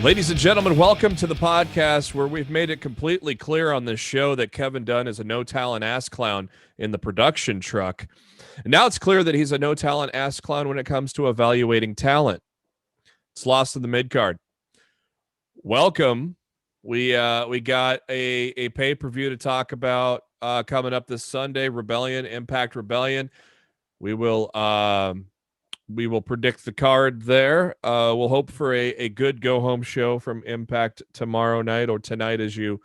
Ladies and gentlemen, welcome to the podcast where we've made it completely clear on this show that Kevin Dunn is a no-talent ass clown in the production truck. And now it's clear that he's a no-talent ass clown when it comes to evaluating talent. It's lost in the mid-card. Welcome. We got a pay-per-view to talk about coming up this Sunday, Impact Rebellion. We will predict the card there. We'll hope for a good go-home show from Impact tomorrow night or tonight as you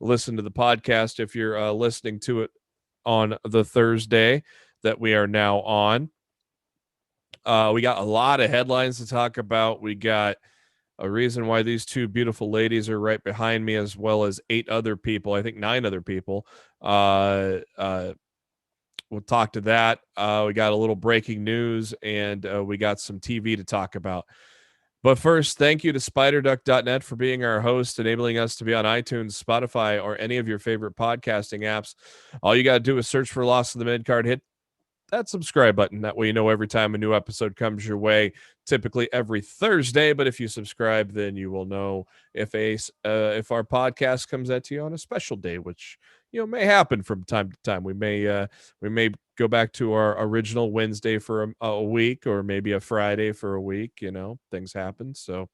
listen to the podcast, if you're listening to it on the Thursday that we are now on. We got a lot of headlines to talk about. We got a reason why these two beautiful ladies are right behind me, as well as 9 other people. We'll talk to that. We got a little breaking news, and we got some TV to talk about. But first, thank you to SpiderDuck.net for being our host, enabling us to be on iTunes, Spotify, or any of your favorite podcasting apps. All you got to do is search for Lost in the Midcard, hit that subscribe button. That way you know every time a new episode comes your way, typically every Thursday. But if you subscribe, then you will know if our podcast comes out to you on a special day, which may happen from time to time. We may go back to our original Wednesday for a week, or maybe a Friday for a week. Things happen. So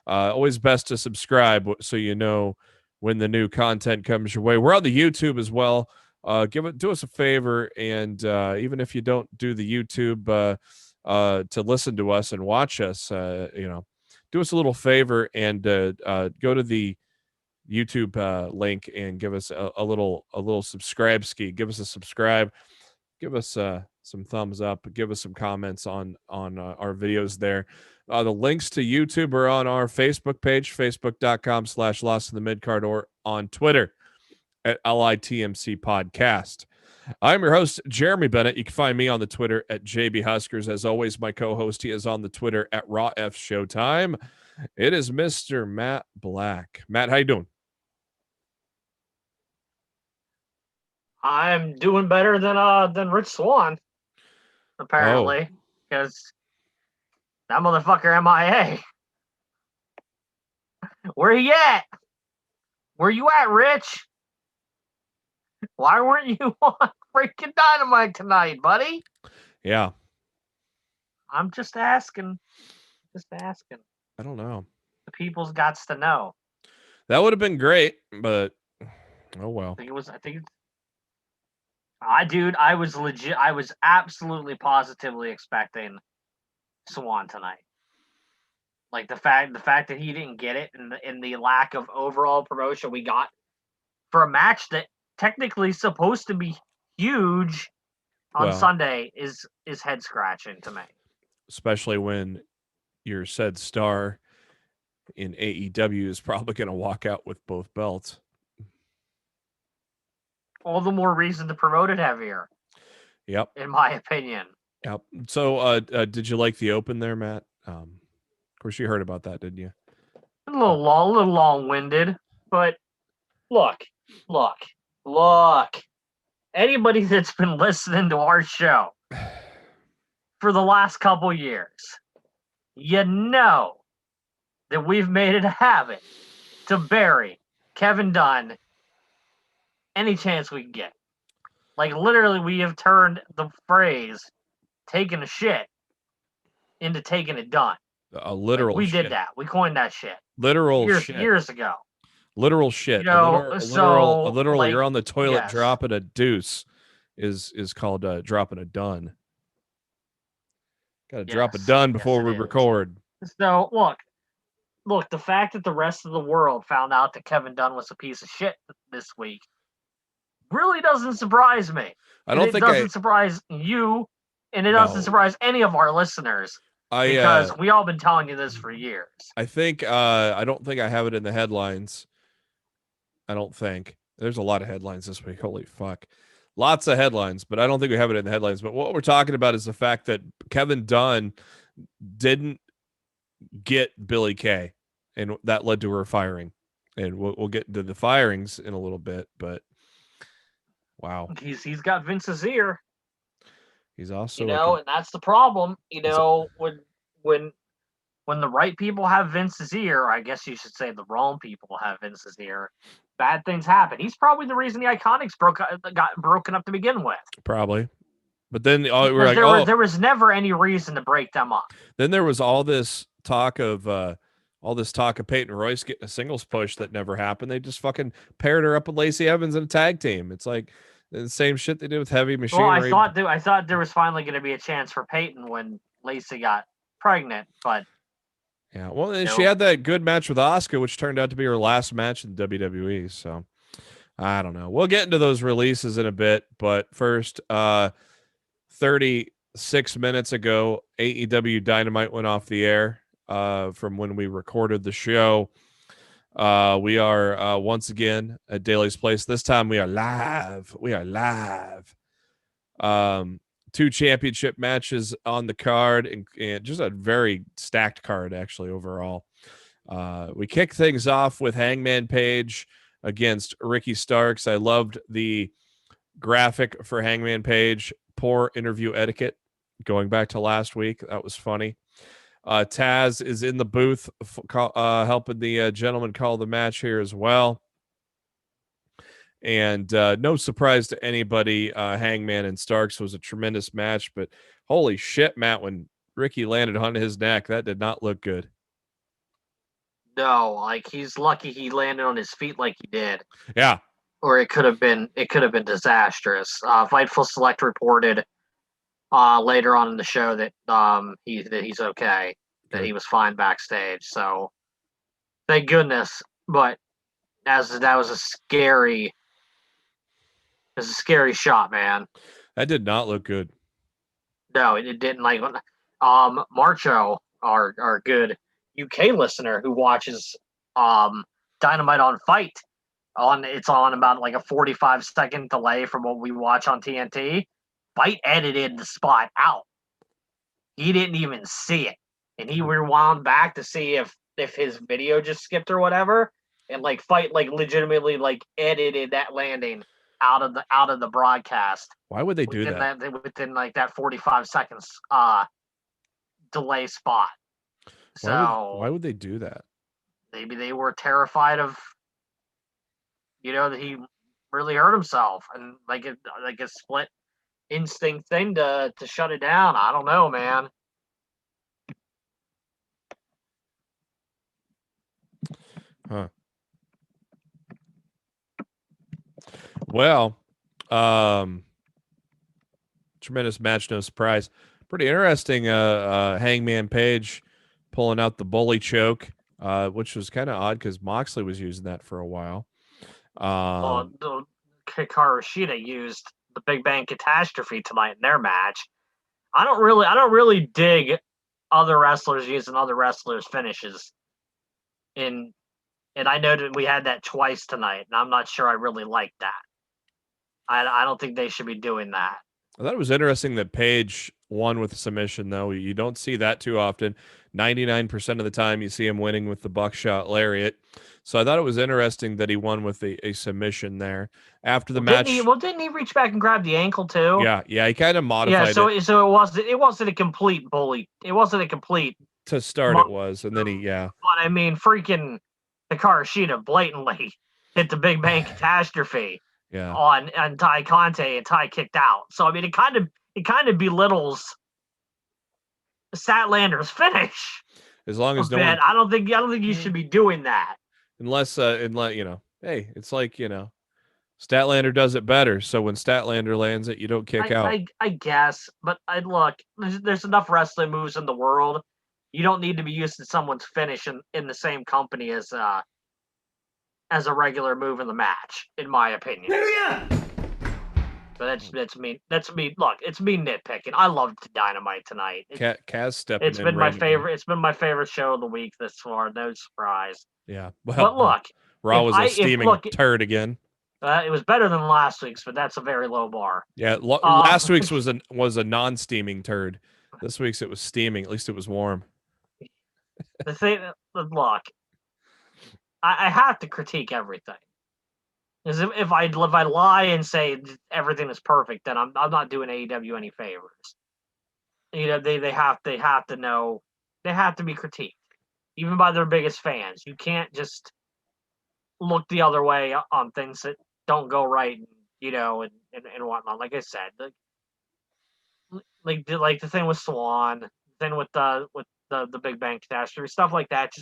always best to subscribe so you know when the new content comes your way. We're on the YouTube as well. Do us a favor, and even if you don't do the YouTube to listen to us and watch us, do us a little favor and go to the YouTube link and give us a little subscribe ski. Give us a subscribe. Give us some thumbs up. Give us some comments on our videos there. The links to YouTube are on our Facebook page, facebook.com/Lost in the Midcard, or on Twitter at LITMC Podcast. I'm your host, Jeremy Bennett. You can find me on the Twitter at JB Huskers. As always, my co-host, he is on the Twitter at Raw F Showtime. It is Mr. Matt Black. Matt, how you doing? I'm doing better than Rich Swann, apparently, because that motherfucker MIA. Where he at? Where you at, Rich? Why weren't you on freaking Dynamite tonight, buddy? Yeah. I'm just asking. I don't know. The people's got to know. That would have been great, but oh well. I was legit. I was absolutely positively expecting Swan tonight. Like the fact that he didn't get it, and the lack of overall promotion we got for a match that technically supposed to be huge on Sunday is head scratching to me. Especially when your said star in AEW is probably going to walk out with both belts. All the more reason to promote it heavier. Yep. In my opinion. Yep. So, did you like the open there, Matt? Of course, you heard about that, didn't you? A little long-winded, but look. Anybody that's been listening to our show for the last couple years, you know that we've made it a habit to bury Kevin Dunn any chance we can get. Like, literally, we have turned the phrase taking a shit into taking it done. A literal we shit. Did that. We coined that shit. Literal shit. Years ago. Literal shit. A literal, you're on the toilet dropping a deuce is called dropping a done. Got to drop a done before we record. So, look, the fact that the rest of the world found out that Kevin Dunn was a piece of shit this week really doesn't surprise me. It doesn't surprise you, and it doesn't surprise any of our listeners. Because we all been telling you this for years. I think I don't think I have it in the headlines. I don't think. There's a lot of headlines this week. Holy fuck. Lots of headlines, but I don't think we have it in the headlines. But what we're talking about is the fact that Kevin Dunn didn't get Billie Kay, and that led to her firing. And we'll get into the firings in a little bit, but wow. He's got Vince's ear. He's also, and that's the problem. When the right people have Vince's ear, I guess you should say the wrong people have Vince's ear, bad things happen. He's probably the reason the Iconics got broken up to begin with. Probably. But then we're like, there was never any reason to break them up. Then there was all this talk of Peyton Royce getting a singles push that never happened. They just fucking paired her up with Lacey Evans in a tag team. It's like the same shit they did with Heavy Machinery. Well, I thought there was finally going to be a chance for Peyton when Lacey got pregnant, but yeah, well, she had that good match with Asuka, which turned out to be her last match in WWE. So I don't know. We'll get into those releases in a bit, but first, 36 minutes ago, AEW Dynamite went off the air from when we recorded the show. We are once again at Daly's Place. This time we are live. We are live. 2 championship matches on the card, and just a very stacked card, actually, overall. We kick things off with Hangman Page against Ricky Starks. I loved the graphic for Hangman Page. Poor interview etiquette, going back to last week. That was funny. Taz is in the booth helping the gentleman call the match here as well. And no surprise to anybody, Hangman and Starks was a tremendous match. But holy shit, Matt, when Ricky landed on his neck, that did not look good. No, like, he's lucky he landed on his feet like he did. Yeah. Or it could have been disastrous. Fightful Select reported later on in the show that he's okay, that he was fine backstage. So thank goodness. But that was a scary shot, man. That did not look good. No, it didn't. Like, Marcho, our good UK listener who watches Dynamite on Fight. It's on about like a 45-second delay from what we watch on TNT. Fight edited the spot out. He didn't even see it, and he rewound back to see if his video just skipped or whatever. And like Fight like legitimately like edited that landing out of the broadcast. Why would they do that? Within like that 45 seconds delay spot. Why would they do that? Maybe they were terrified of, that he really hurt himself, and like a split instinct thing to shut it down. I don't know, man. Huh. Well, tremendous match, no surprise. Pretty interesting. Hangman Page pulling out the bully choke, which was kind of odd because Moxley was using that for a while. Hikaru Shida used the Big Bang Catastrophe tonight in their match. I don't really dig other wrestlers using other wrestlers' finishes. And I know that we had that twice tonight, and I'm not sure I really like that. I don't think they should be doing that. I thought it was interesting that Page won with submission, though. You don't see that too often. 99% of the time you see him winning with the buckshot lariat. So I thought it was interesting that he won with a submission there. After the match... Didn't he reach back and grab the ankle, too? Yeah, he kind of modified it. So it wasn't a complete bully. It wasn't a complete... To start it was, and then But I mean, freaking Hikaru Shida blatantly hit the Big Bang Catastrophe on Ty Conte, and Ty kicked out. So I mean, it kind of belittles Statlander's finish. As long as I don't think you should be doing that. Unless hey, it's like, Statlander does it better. So when Statlander lands it, you don't kick out. I guess, but look, there's enough wrestling moves in the world. You don't need to be using someone's finish in the same company as a regular move in the match, in my opinion. But that's me. Look, it's me nitpicking. I loved Dynamite tonight. Kaz stepping in. It's been my favorite. It's been my favorite show of the week this far. No surprise. Yeah. Well, but look, Raw was a steaming turd again. It was better than last week's, but that's a very low bar. Yeah, last week's was a non-steaming turd. This week's it was steaming. At least it was warm. The thing, look, I have to critique everything. Because if I lie and say everything is perfect, then I'm not doing AEW any favors. You know, they have to know, they have to be critiqued, even by their biggest fans. You can't just look the other way on things that don't go right, you know, and whatnot. Like I said, like the thing with Swan, the thing with the Big Bang catastrophe, stuff like that.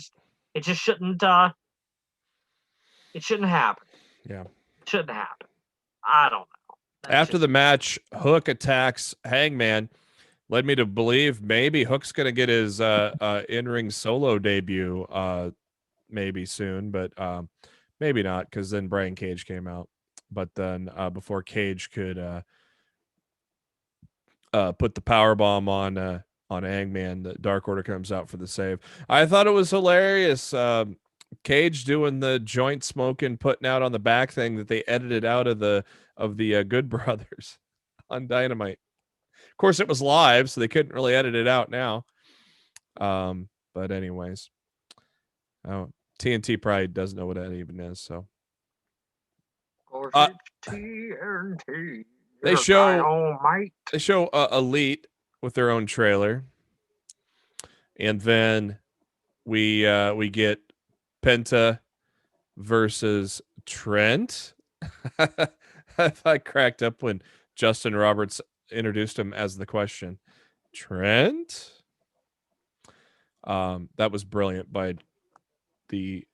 It just shouldn't happen. Yeah, it shouldn't happen. I don't know. After the match, Hook attacks Hangman. Led me to believe maybe Hook's going to get his in-ring solo debut maybe soon, but maybe not, because then Brian Cage came out. But then before Cage could put the powerbomb on Hangman, the Dark Order comes out for the save. I thought it was hilarious. Cage doing the joint smoking, putting out on the back thing that they edited out of the Good Brothers on Dynamite. Of course, it was live, so they couldn't really edit it out now. But anyways, TNT probably doesn't know what that even is. So, TNT. They show Elite with their own trailer, and then we get Penta versus Trent. I cracked up when Justin Roberts introduced him as the question. Trent? That was brilliant by the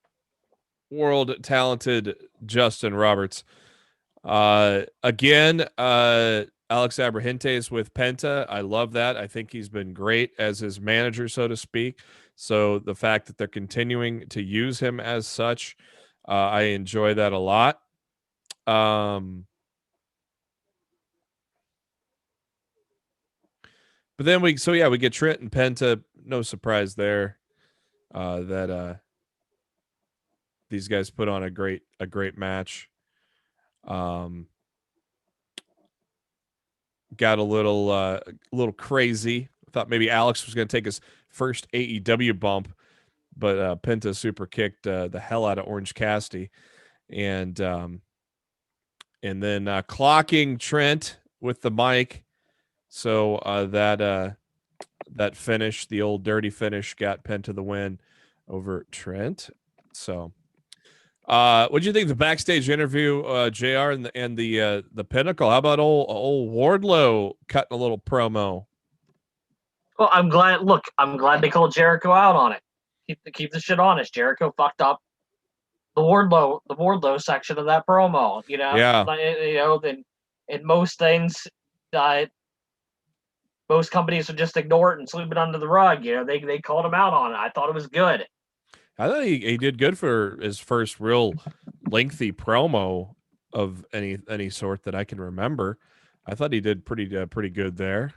world talented Justin Roberts. Again, Alex Abrahantes with Penta. I love that. I think he's been great as his manager, so to speak. So the fact that they're continuing to use him as such, I enjoy that a lot. But then we get Trent and Penta. No surprise there that these guys put on a great match. Got a little crazy. Thought maybe Alex was going to take his first AEW bump, but Penta super kicked the hell out of Orange Cassidy, and then clocking Trent with the mic. So that finish, the old dirty finish, got Penta the win over Trent. So, what do you think of the backstage interview, JR, and the Pinnacle? How about old Wardlow cutting a little promo? Well, I'm glad they called Jericho out on it. Keep the shit honest. Jericho fucked up the Wardlow section of that promo. You know, yeah. Then in most things, most companies would just ignore it and sweep it under the rug. You know, they called him out on it. I thought it was good. I thought he did good for his first real lengthy promo of any sort that I can remember. I thought he did pretty good there.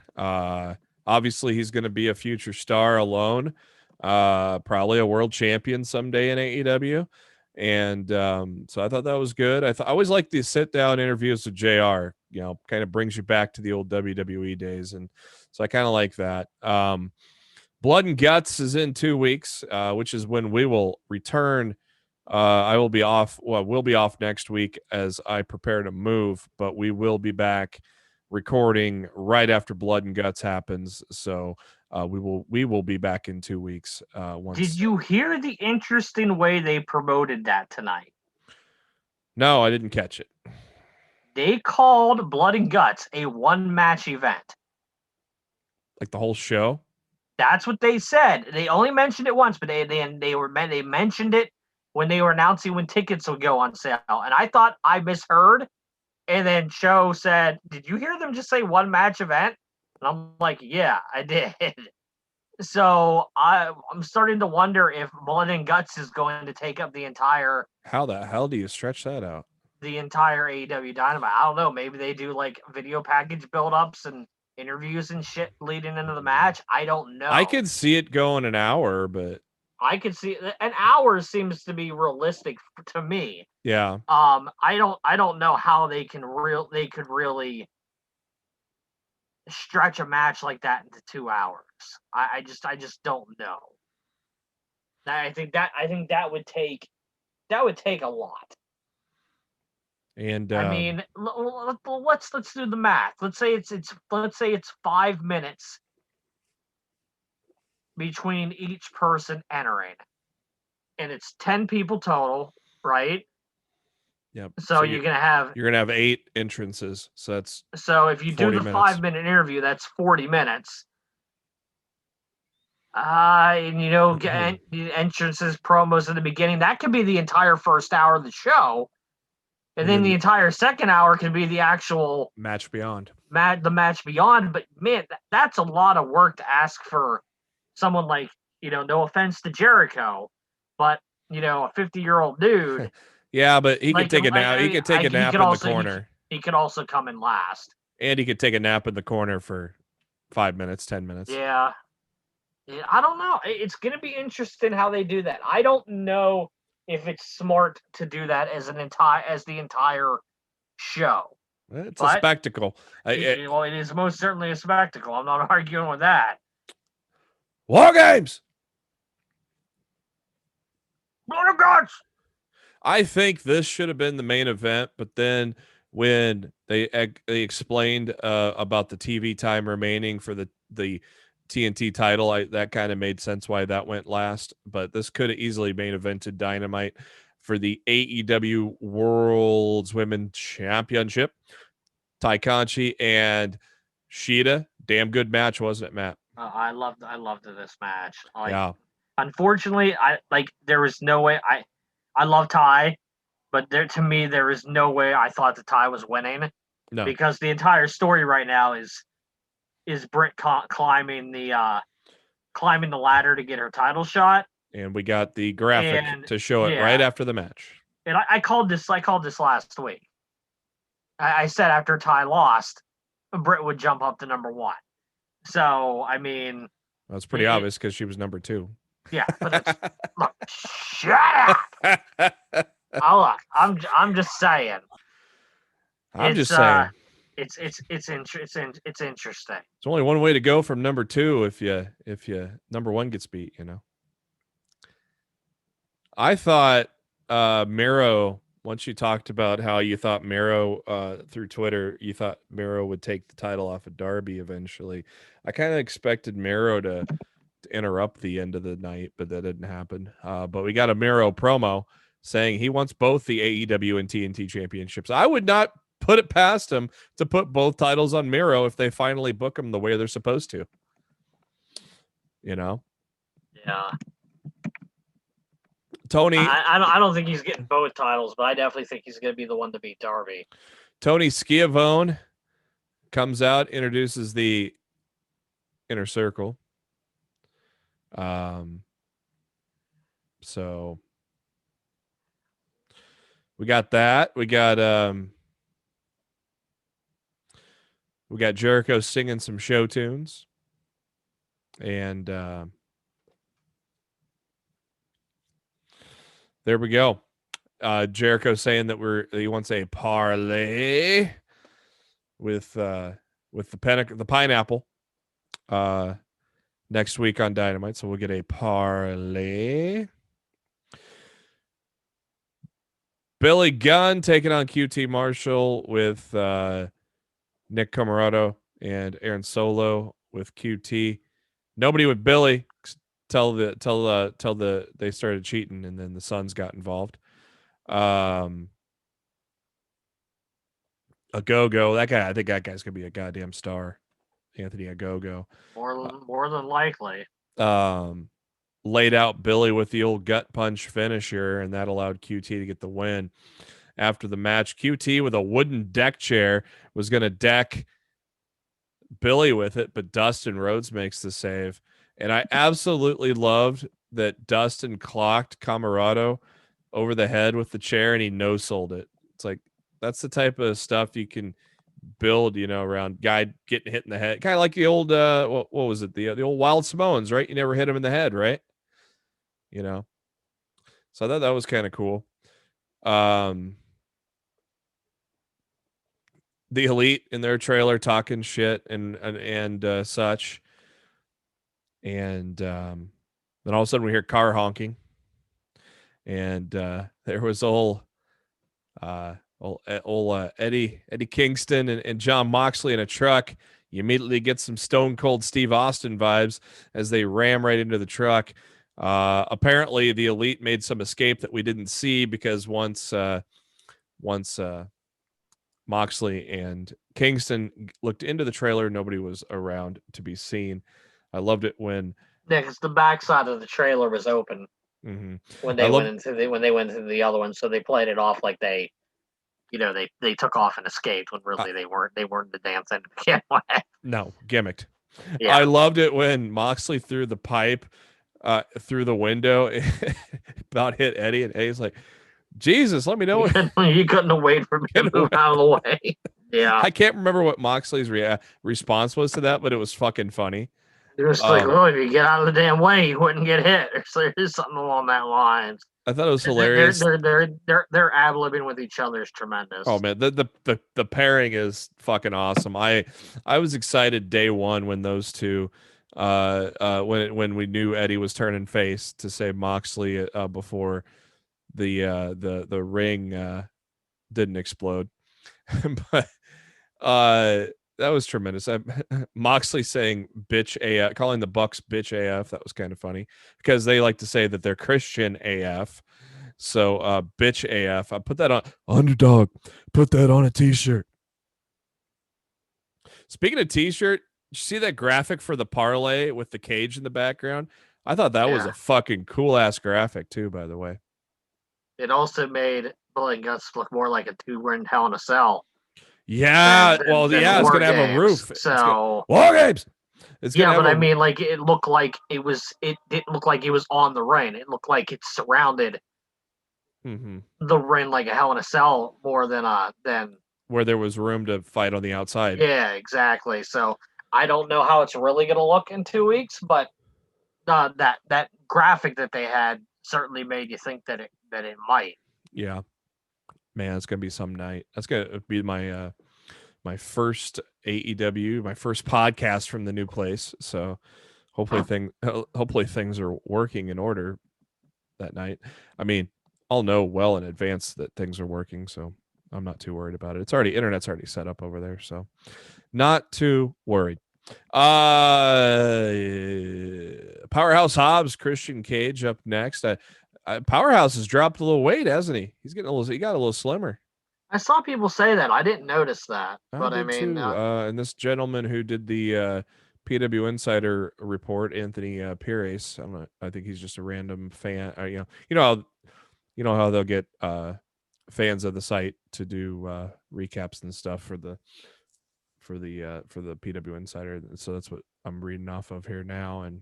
Obviously, he's going to be a future star alone, probably a world champion someday in AEW. And so I thought that was good. I always like the sit down interviews with JR. You know, kind of brings you back to the old WWE days, and so I kind of like that. Blood and Guts is in 2 weeks, which is when we will return. I will be off. Well, we'll be off next week as I prepare to move, but we will be back recording right after Blood and Guts happens. So we will be back in 2 weeks. Did you hear the interesting way they promoted that tonight? No, I didn't catch it. They called Blood and Guts a one-match event. Like the whole show? That's what they said. They only mentioned it once, but they mentioned it when they were announcing when tickets would go on sale. And I thought I misheard. And then Cho said, "Did you hear them just say one match event?" And I'm like, "Yeah, I did." So I'm starting to wonder if Blood and Guts is going to take up the entire. How the hell do you stretch that out? The entire AEW Dynamite. I don't know. Maybe they do like video package build-ups and interviews and shit leading into the match. I don't know. I could see it going an hour, but I could see an hour seems to be realistic to me. Yeah. I don't know how they could really stretch a match like that into 2 hours. I just don't know. I think that would take a lot. And I mean, let's do the math. Let's say it's 5 minutes between each person entering, and it's 10 people total, right? yep. So you're gonna have 8 entrances. So that's if you do the 5-minute interview, that's 40 minutes. And the entrances, promos at the beginning, that could be the entire first hour of the show. And then the entire second hour can be the actual match beyond. The match beyond. But man, that's a lot of work to ask for someone like, no offense to Jericho, but a 50-year-old dude. Yeah, but he could take a nap. He could take a nap in the corner. He could also come in last. And he could take a nap in the corner for 5 minutes, 10 minutes. Yeah. I don't know. It's going to be interesting how they do that. I don't know if it's smart to do that as the entire show. It's a spectacle. It is most certainly a spectacle. I'm not arguing with that. War Games. Blood of gods. I think this should have been the main event, but then when they explained about the TV time remaining for the TNT title, that kind of made sense why that went last. But this could have easily main evented Dynamite for the AEW World's Women's Championship. Tai Conchi and Shida, damn good match, wasn't it, Matt? I loved this match. Yeah. Unfortunately, there was no way. I love Tai, but to me there is no way I thought that Tai was winning. No. Because the entire story right now is Britt climbing the ladder to get her title shot. And we got the graphic to show it right after the match. And I called this last week. I said after Tai lost, Britt would jump up to number 1. So, I mean... That's pretty obvious because she was number 2. Yeah, but look, shut up! Look, I'm just saying. Just saying. It's interesting. It's only one way to go from number 2 if you number 1 gets beat, I thought Miro, once you talked about how you thought Miro through Twitter, you thought Miro would take the title off of Darby eventually. I kind of expected Miro to interrupt the end of the night, but that didn't happen. But we got a Miro promo saying he wants both the AEW and TNT championships. I would not put it past him to put both titles on Miro if they finally book him the way they're supposed to. Yeah. Tony, I don't think he's getting both titles, but I definitely think he's going to be the one to beat Darby. Tony Schiavone comes out, introduces the Inner Circle. So we got that. We got Jericho singing some show tunes, and there we go. Jericho saying that he wants a parlay with the pineapple next week on Dynamite, so we'll get a parlay. Billy Gunn taking on QT Marshall with Nick Comoroto and Aaron Solo with QT. Nobody with Billy till they started cheating, and then the Suns got involved. A Go-Go, that guy, I think that guy's gonna be a goddamn star. Anthony Agogo. More than likely. Laid out Billy with the old gut punch finisher, and that allowed QT to get the win. After the match, QT with a wooden deck chair was going to deck Billy with it, but Dustin Rhodes makes the save. And I absolutely loved that Dustin clocked Comoroto over the head with the chair, and he no-sold it. It's like, that's the type of stuff you can build, around guy getting hit in the head. Kind of like the old, what was it? The old Wild Samoans, right? You never hit him in the head, right? you know. So I thought that was kind of cool. The Elite in their trailer talking shit and such, and then all of a sudden we hear car honking, and there was Eddie Kingston and John Moxley in a truck. You immediately get some Stone Cold Steve Austin vibes as they ram right into the truck. Apparently, the Elite made some escape that we didn't see because once Moxley and Kingston looked into the trailer, nobody was around to be seen. I loved it when because the backside of the trailer was open when they went into the other one, so they played it off like they took off and escaped when really they weren't the damn thing to begin with. No, gimmicked. Yeah. I loved it when Moxley threw the pipe through the window, about hit Eddie, and Eddie's like, Jesus, let me know. You couldn't have waited for me to move out of the way. Yeah. I can't remember what Moxley's response was to that, but it was fucking funny. It was like, well, if you get out of the damn way, you wouldn't get hit. So there's something along that lines. I thought it was hilarious. They're ad-libbing with each other is tremendous. Oh man, the pairing is fucking awesome. I was excited day one when those two, when we knew Eddie was turning face to save Moxley before the ring didn't explode, but that was tremendous. Moxley saying bitch AF, calling the Bucks bitch AF. That was kind of funny because they like to say that they're Christian AF. So bitch AF. I put that on Underdog. Put that on a t-shirt. Speaking of t-shirt, did you see that graphic for the parlay with the cage in the background? I thought that was a fucking cool ass graphic too, by the way. It also made Billy Guts look more like a 2-ring Hell in a Cell. Yeah, it's gonna have a roof. So War Games. But I mean, like it looked like it didn't look like it was on the ring. It looked like it surrounded the ring like a Hell in a Cell more than where there was room to fight on the outside. Yeah, exactly. So I don't know how it's really gonna look in 2 weeks, but that graphic that they had certainly made you think that it might. Yeah. Man, it's gonna be some night. That's gonna be my my first AEW, my first podcast from the new place. So hopefully things are working in order that night. I mean, I'll know well in advance that things are working, so I'm not too worried about it. Internet's already set up over there, so not too worried. Powerhouse Hobbs, Christian Cage up next. Powerhouse has dropped a little weight, hasn't he? He got a little slimmer. I saw people say that. I didn't notice that, but I mean, and this gentleman who did the PW Insider report, Anthony Pires. I think he's just a random fan. You know how they'll get fans of the site to do recaps and stuff for the PW Insider. So that's what I'm reading off of here now, and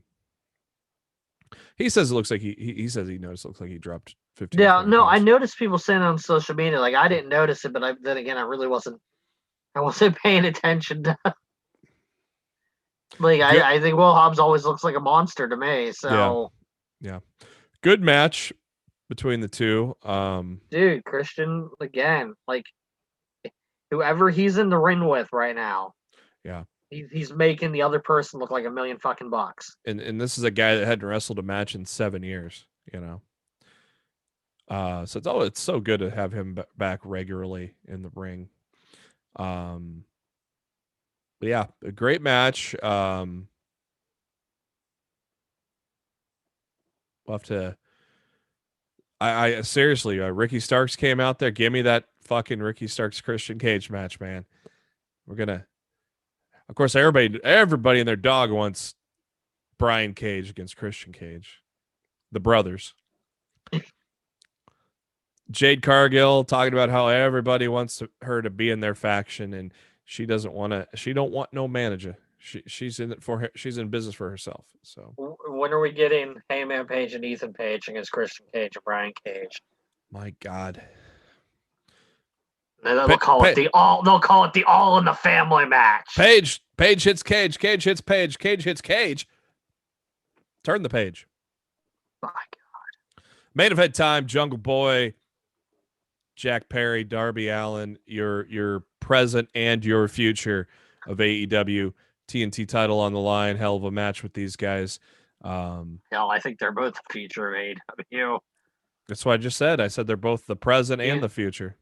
he says it looks like he says he noticed it looks like he dropped 15. Yeah, no, pounds. I noticed people saying on social media, like I didn't notice it, but then again, I wasn't paying attention to. Like I think Will Hobbs always looks like a monster to me. So yeah. Good match between the two. Dude, Christian again, like whoever he's in the ring with right now. Yeah. He's making the other person look like $1 million fucking bucks. And this is a guy that hadn't wrestled a match in 7 years, you know. So it's so good to have him back regularly in the ring. But yeah, a great match. We'll have to. I seriously, Ricky Starks came out there. Give me that fucking Ricky Starks Christian Cage match, man. We're gonna. Of course, everybody and their dog wants Brian Cage against Christian Cage, the brothers. Jade Cargill talking about how everybody wants her to be in their faction, and she doesn't want to. She don't want no manager. She's in it for her. She's in business for herself. So when are we getting Heyman Page and Ethan Page against Christian Cage and Brian Cage? My God. They'll call it the All in the Family match. Page hits Cage. Cage hits Page. Cage hits Cage. Turn the page. My God. Main event time, Jungle Boy, Jack Perry, Darby Allin, your present and your future of AEW. TNT title on the line. Hell of a match with these guys. Hell, I think they're both the future of AEW. That's what I just said. I said they're both the present and the future.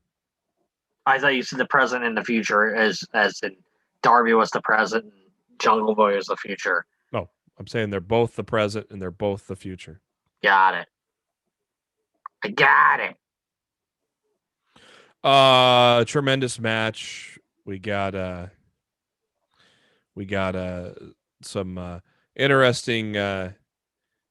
I thought you said the present and the future as in Darby was the present and Jungle Boy was the future. No, I'm saying they're both the present and they're both the future. Got it. I got it. Tremendous match. We got some interesting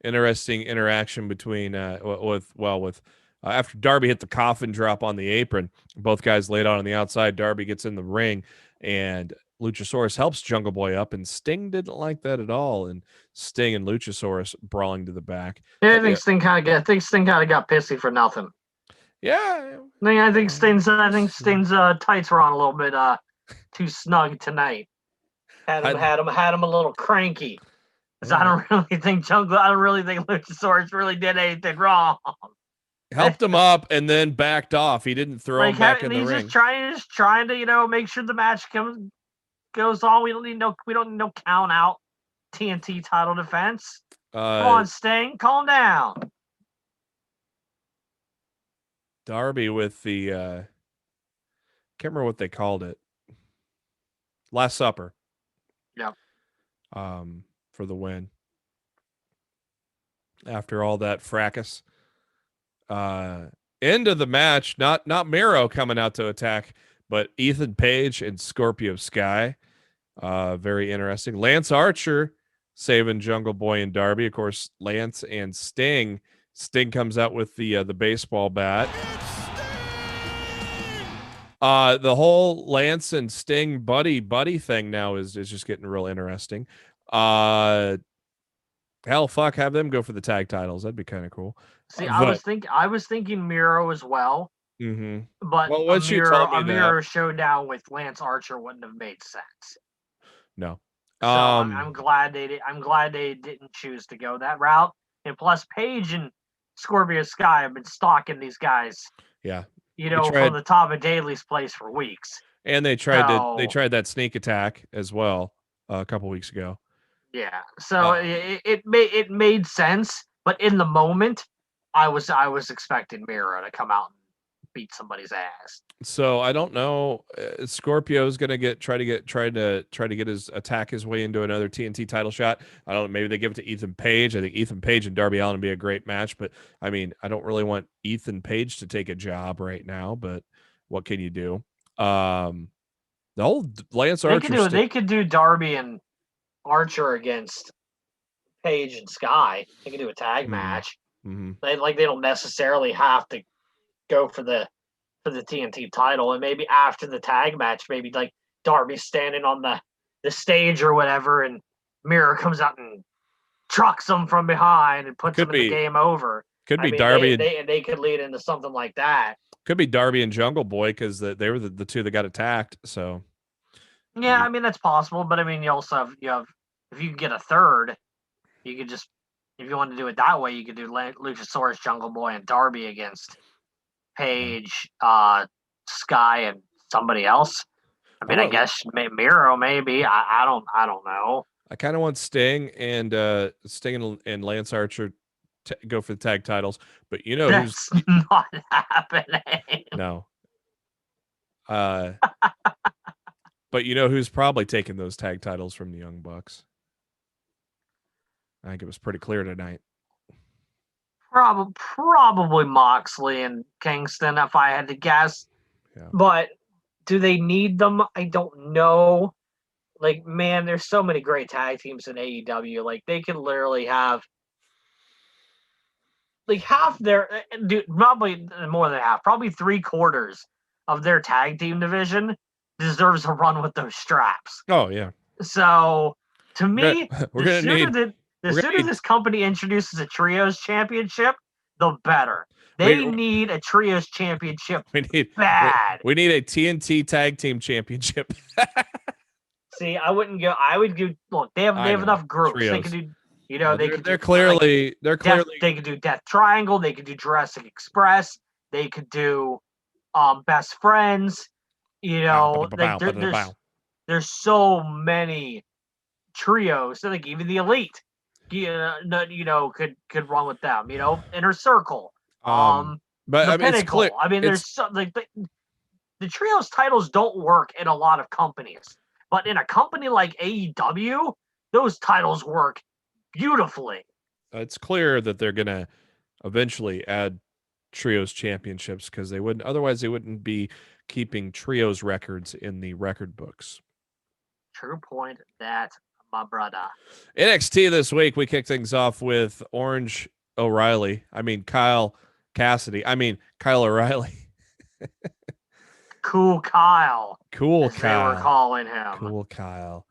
interaction between with after Darby hit the coffin drop on the apron, both guys laid out on the outside. Darby gets in the ring and Luchasaurus helps Jungle Boy up, and Sting didn't like that at all. And Sting and Luchasaurus brawling to the back. Yeah, I think Sting kind of got pissy for nothing. Yeah, I think Sting's tights were on a little bit too snug tonight. Had him a little cranky. Because I don't really think Luchasaurus really did anything wrong. Helped him up and then backed off. He didn't throw him back in the ring. He's just trying to make sure the match goes on. We don't need no count out TNT title defense. Come on, Sting, calm down. Darby with the can't remember what they called it. Last Supper. Yeah. For the win. After all that fracas. End of the match, not Miro coming out to attack, but Ethan Page and Scorpio Sky. Very interesting. Lance Archer saving Jungle Boy and Darby. Of course, Lance and Sting. Sting comes out with the baseball bat. The whole Lance and Sting buddy thing now is just getting real interesting. Hell, fuck, have them go for the tag titles. That'd be kind of cool. See, I was thinking Miro as well. Mm-hmm. But a Miro showdown with Lance Archer wouldn't have made sense. No. So I'm glad they didn't choose to go that route. And plus, Paige and Scorpio Sky have been stalking these guys. Yeah. From the top of Daly's place for weeks. And they tried that sneak attack as well a couple weeks ago. Yeah. So it made sense, but in the moment, I was expecting Miro to come out and beat somebody's ass. So I don't know. Scorpio's gonna try to get his way into another TNT title shot. I don't know. Maybe they give it to Ethan Page. I think Ethan Page and Darby Allin would be a great match. But I mean, I don't really want Ethan Page to take a job right now. But what can you do? The whole Lance Archer. They could do Darby and Archer against Page and Sky. They could do a tag match. Mm-hmm. They don't necessarily have to go for the TNT title, and maybe after the tag match, maybe like Darby's standing on the stage or whatever, and Miro comes out and trucks him from behind and puts him in the game over. Could be Darby, and they could lead into something like that. Could be Darby and Jungle Boy because they were the two that got attacked. So yeah, I mean that's possible, but I mean you also have if you get a third, you could just, if you want to do it that way, you could do Luchasaurus, Jungle Boy, and Darby against Page, Sky, and somebody else. I mean, I guess Miro, maybe. I don't know. I kind of want Sting and Lance Archer to go for the tag titles, but that's who's not happening. No. But who's probably taking those tag titles from the Young Bucks? I think it was pretty clear tonight. Probably Moxley and Kingston, if I had to guess. Yeah. But do they need them? I don't know. Like, man, there's so many great tag teams in AEW. Like, they could literally have like half their, probably more than half, probably 3/4 of their tag team division deserves a run with those straps. Oh yeah. So to me, the sooner this company introduces a trios championship, the better. They need a trios championship. We need a TNT tag team championship. See, I wouldn't go. I would go. Look, they have enough groups. Trios. You know, they're clearly they could do Death Triangle, they could do Jurassic Express, they could do Best Friends. You know, there's so many trios. So like even the Elite, could run with them. You know, Inner Circle, but the I mean, Pinnacle. it's clear. I mean, there's so, like the trios titles don't work in a lot of companies, but in a company like AEW, those titles work beautifully. It's clear that they're gonna eventually add trios championships because they wouldn't be keeping trios records in the record books. True point, that my brother. NXT this week, we kick things off with Orange O'Reilly. I mean Kyle Cassidy. I mean Kyle O'Reilly. Cool Kyle. Cool Kyle. They were calling him. Cool Kyle.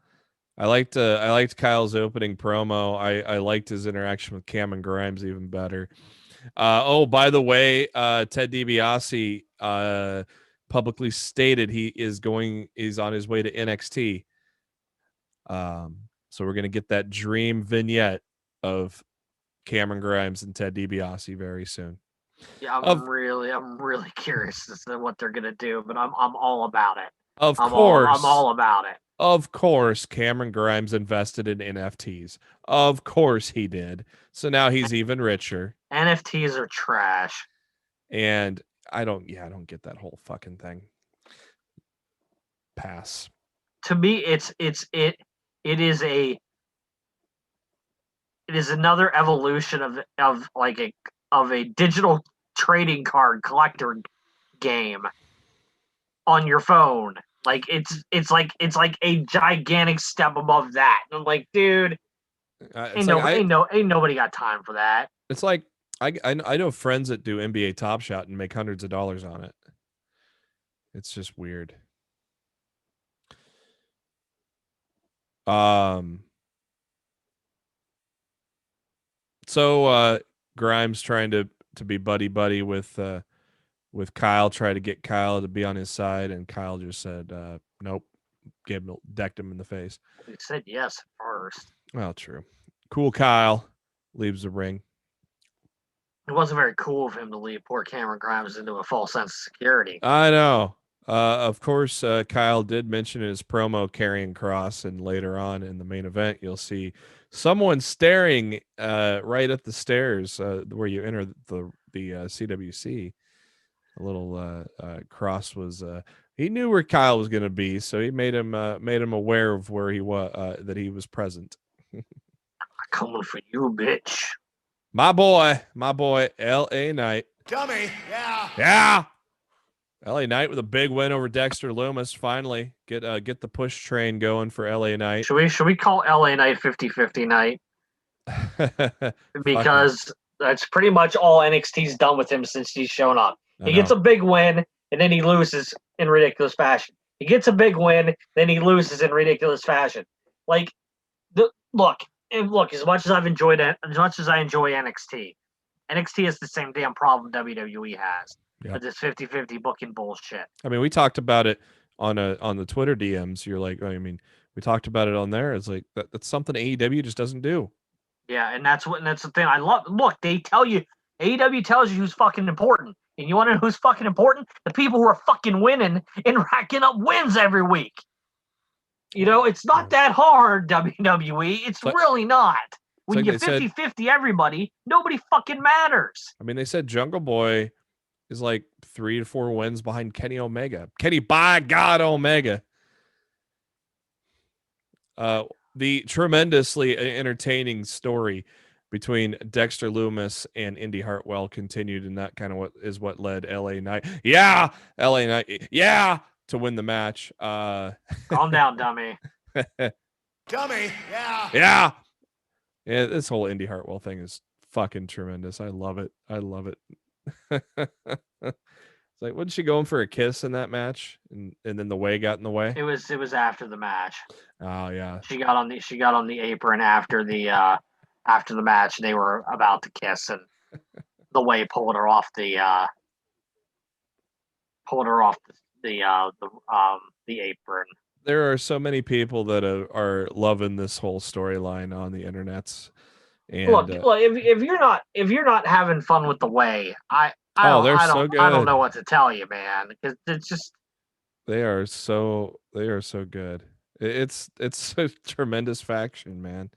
I liked Kyle's opening promo. I liked his interaction with Cameron Grimes even better. By the way, Ted DiBiase publicly stated he's on his way to NXT. So we're gonna get that dream vignette of Cameron Grimes and Ted DiBiase very soon. Yeah, I'm really curious as to what they're gonna do, but I'm all about it. Of course, I'm all about it. Of course, Cameron Grimes invested in NFTs. Of course he did. So now he's even richer. NFTs are trash. And I don't get that whole fucking thing. Pass. To me, it is another evolution of a digital trading card collector game on your phone. Like it's like a gigantic step above that. And I'm like, dude, ain't nobody got time for that. It's like I know friends that do NBA Top Shot and make hundreds of dollars on it. It's just weird. So Grimes trying to be buddy with Kyle, try to get Kyle to be on his side, and Kyle just said nope, decked him in the face. He said yes first. Well, true. Cool Kyle leaves the ring. It wasn't very cool of him to leave poor Cameron Grimes into a false sense of security. I know. Of course, Kyle did mention in his promo carrying cross, and later on in the main event, you'll see someone staring right at the stairs where you enter the CWC. A little cross was he knew where Kyle was going to be, so he made him aware of where he was, that he was present. Coming for you, bitch. My boy, LA Knight. Dummy, yeah. LA Knight with a big win over Dexter Lumis. Finally, get the push train going for LA Knight. Should we call LA Knight 50-50 Knight? Because that's pretty much all NXT's done with him since he's shown up. He gets a big win, and then he loses in ridiculous fashion. He gets a big win, then he loses in ridiculous fashion. Like, look. As much as I enjoy NXT, NXT has the same damn problem WWE has. Yep. With this 50-50 booking bullshit. I mean, we talked about it on the Twitter DMs. You're like, I mean, we talked about it on there. It's like that's something AEW just doesn't do. Yeah, and that's the thing I love. Look, they tell you, AEW tells you who's fucking important. And you want to know who's fucking important? The people who are fucking winning and racking up wins every week. You know, it's not that hard, WWE. It's really not. When you 50-50 everybody, nobody fucking matters. I mean, they said Jungle Boy is like 3 to 4 wins behind Kenny Omega. Kenny, by God, Omega. The tremendously entertaining story between Dexter Lumis and Indy Hartwell continued, and that kind of what led LA Knight. Yeah, LA Knight. Yeah. To win the match. Calm down, dummy. Dummy, yeah. Yeah, this whole Indy Hartwell thing is fucking tremendous. I love it. It's like, wasn't she going for a kiss in that match? And then the way got in the way? It was after the match. Oh yeah. She got on the apron after the match. They were about to kiss, and the way pulled her off the apron. There are so many people that are loving this whole storyline on the internets. And look, if you're not having fun with the way, I they're so good. I don't know what to tell you, man. Because it's just they are so good. It's a tremendous faction, man.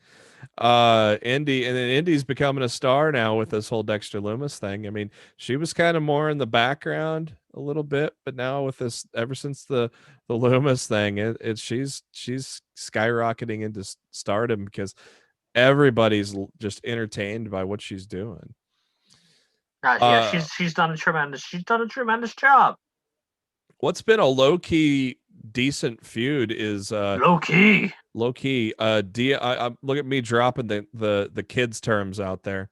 Indy, and then Indy's becoming a star now with this whole Dexter Loomis thing. I mean, she was kind of more in the background a little bit, but now with this, ever since the Loomis thing, she's skyrocketing into stardom because everybody's just entertained by what she's doing. yeah, she's done a tremendous job. What's been a low key decent feud is low key. Look at me dropping the kids terms out there.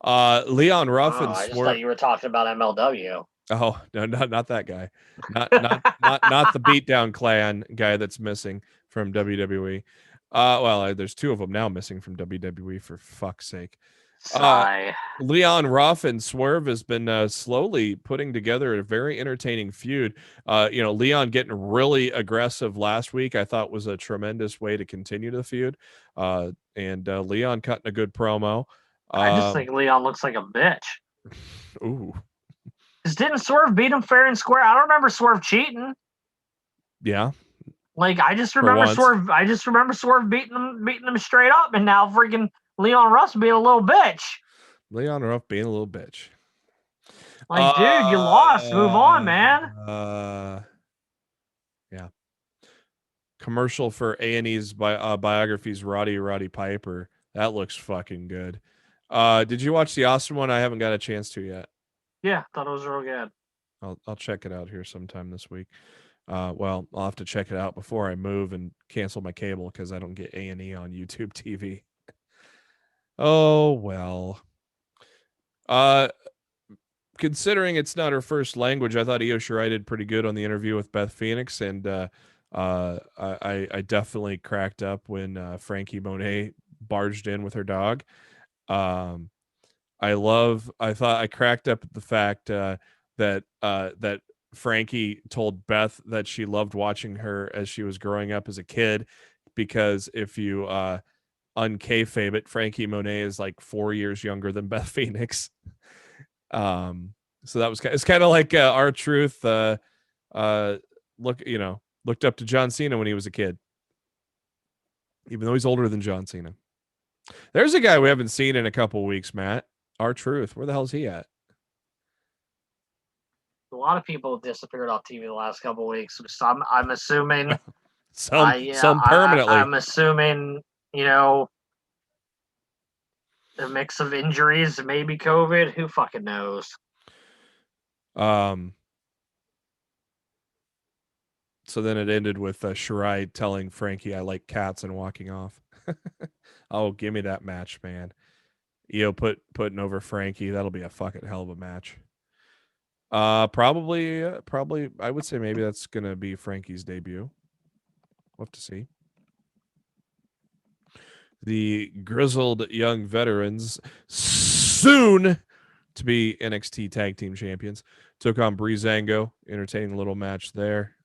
Leon Ruff and I just thought you were talking about MLW. Oh no, not that guy. Not the Beatdown Clan guy that's missing from WWE. Well, there's two of them now missing from WWE, for fuck's sake. Leon Ruff and Swerve has been slowly putting together a very entertaining feud. Leon getting really aggressive last week, I thought was a tremendous way to continue the feud. And Leon cutting a good promo. I just think Leon looks like a bitch. Ooh. Because didn't Swerve beat him fair and square? I don't remember Swerve cheating. Yeah. Like I just remember Swerve beating him straight up, and now freaking Leon Ruff being a little bitch. Leon Ruff being a little bitch. Like, dude, you lost. Move on, man. Yeah. Commercial for A&E's biographies, Roddy Piper. That looks fucking good. Did you watch the awesome one? I haven't got a chance to yet. Yeah, thought it was real good. I'll check it out here sometime this week. Well, I'll have to check it out before I move and cancel my cable because I don't get A&E on YouTube TV. Oh, well. Considering it's not her first language, I thought Io Shirai did pretty good on the interview with Beth Phoenix, and I definitely cracked up when Frankie Monet barged in with her dog. I thought I cracked up at the fact that Frankie told Beth that she loved watching her as she was growing up as a kid, because if you unkayfabe it, Frankie Monet is like 4 years younger than Beth Phoenix. So that was it's kind of like R-Truth looked up to John Cena when he was a kid, even though he's older than John Cena. There's a guy we haven't seen in a couple weeks, Matt. R-Truth. Where the hell's he at? A lot of people disappeared off TV the last couple weeks. Some, I'm assuming. some permanently. I'm assuming, a mix of injuries, maybe COVID. Who fucking knows? So then it ended with Shirai telling Frankie, "I like cats," and walking off. Oh, give me that match, man. Io putting over Frankie. That'll be a fucking hell of a match. Probably, I would say maybe that's gonna be Frankie's debut. We'll have to see. The grizzled young veterans, soon to be NXT Tag Team Champions, took on Breezango. Entertaining little match there.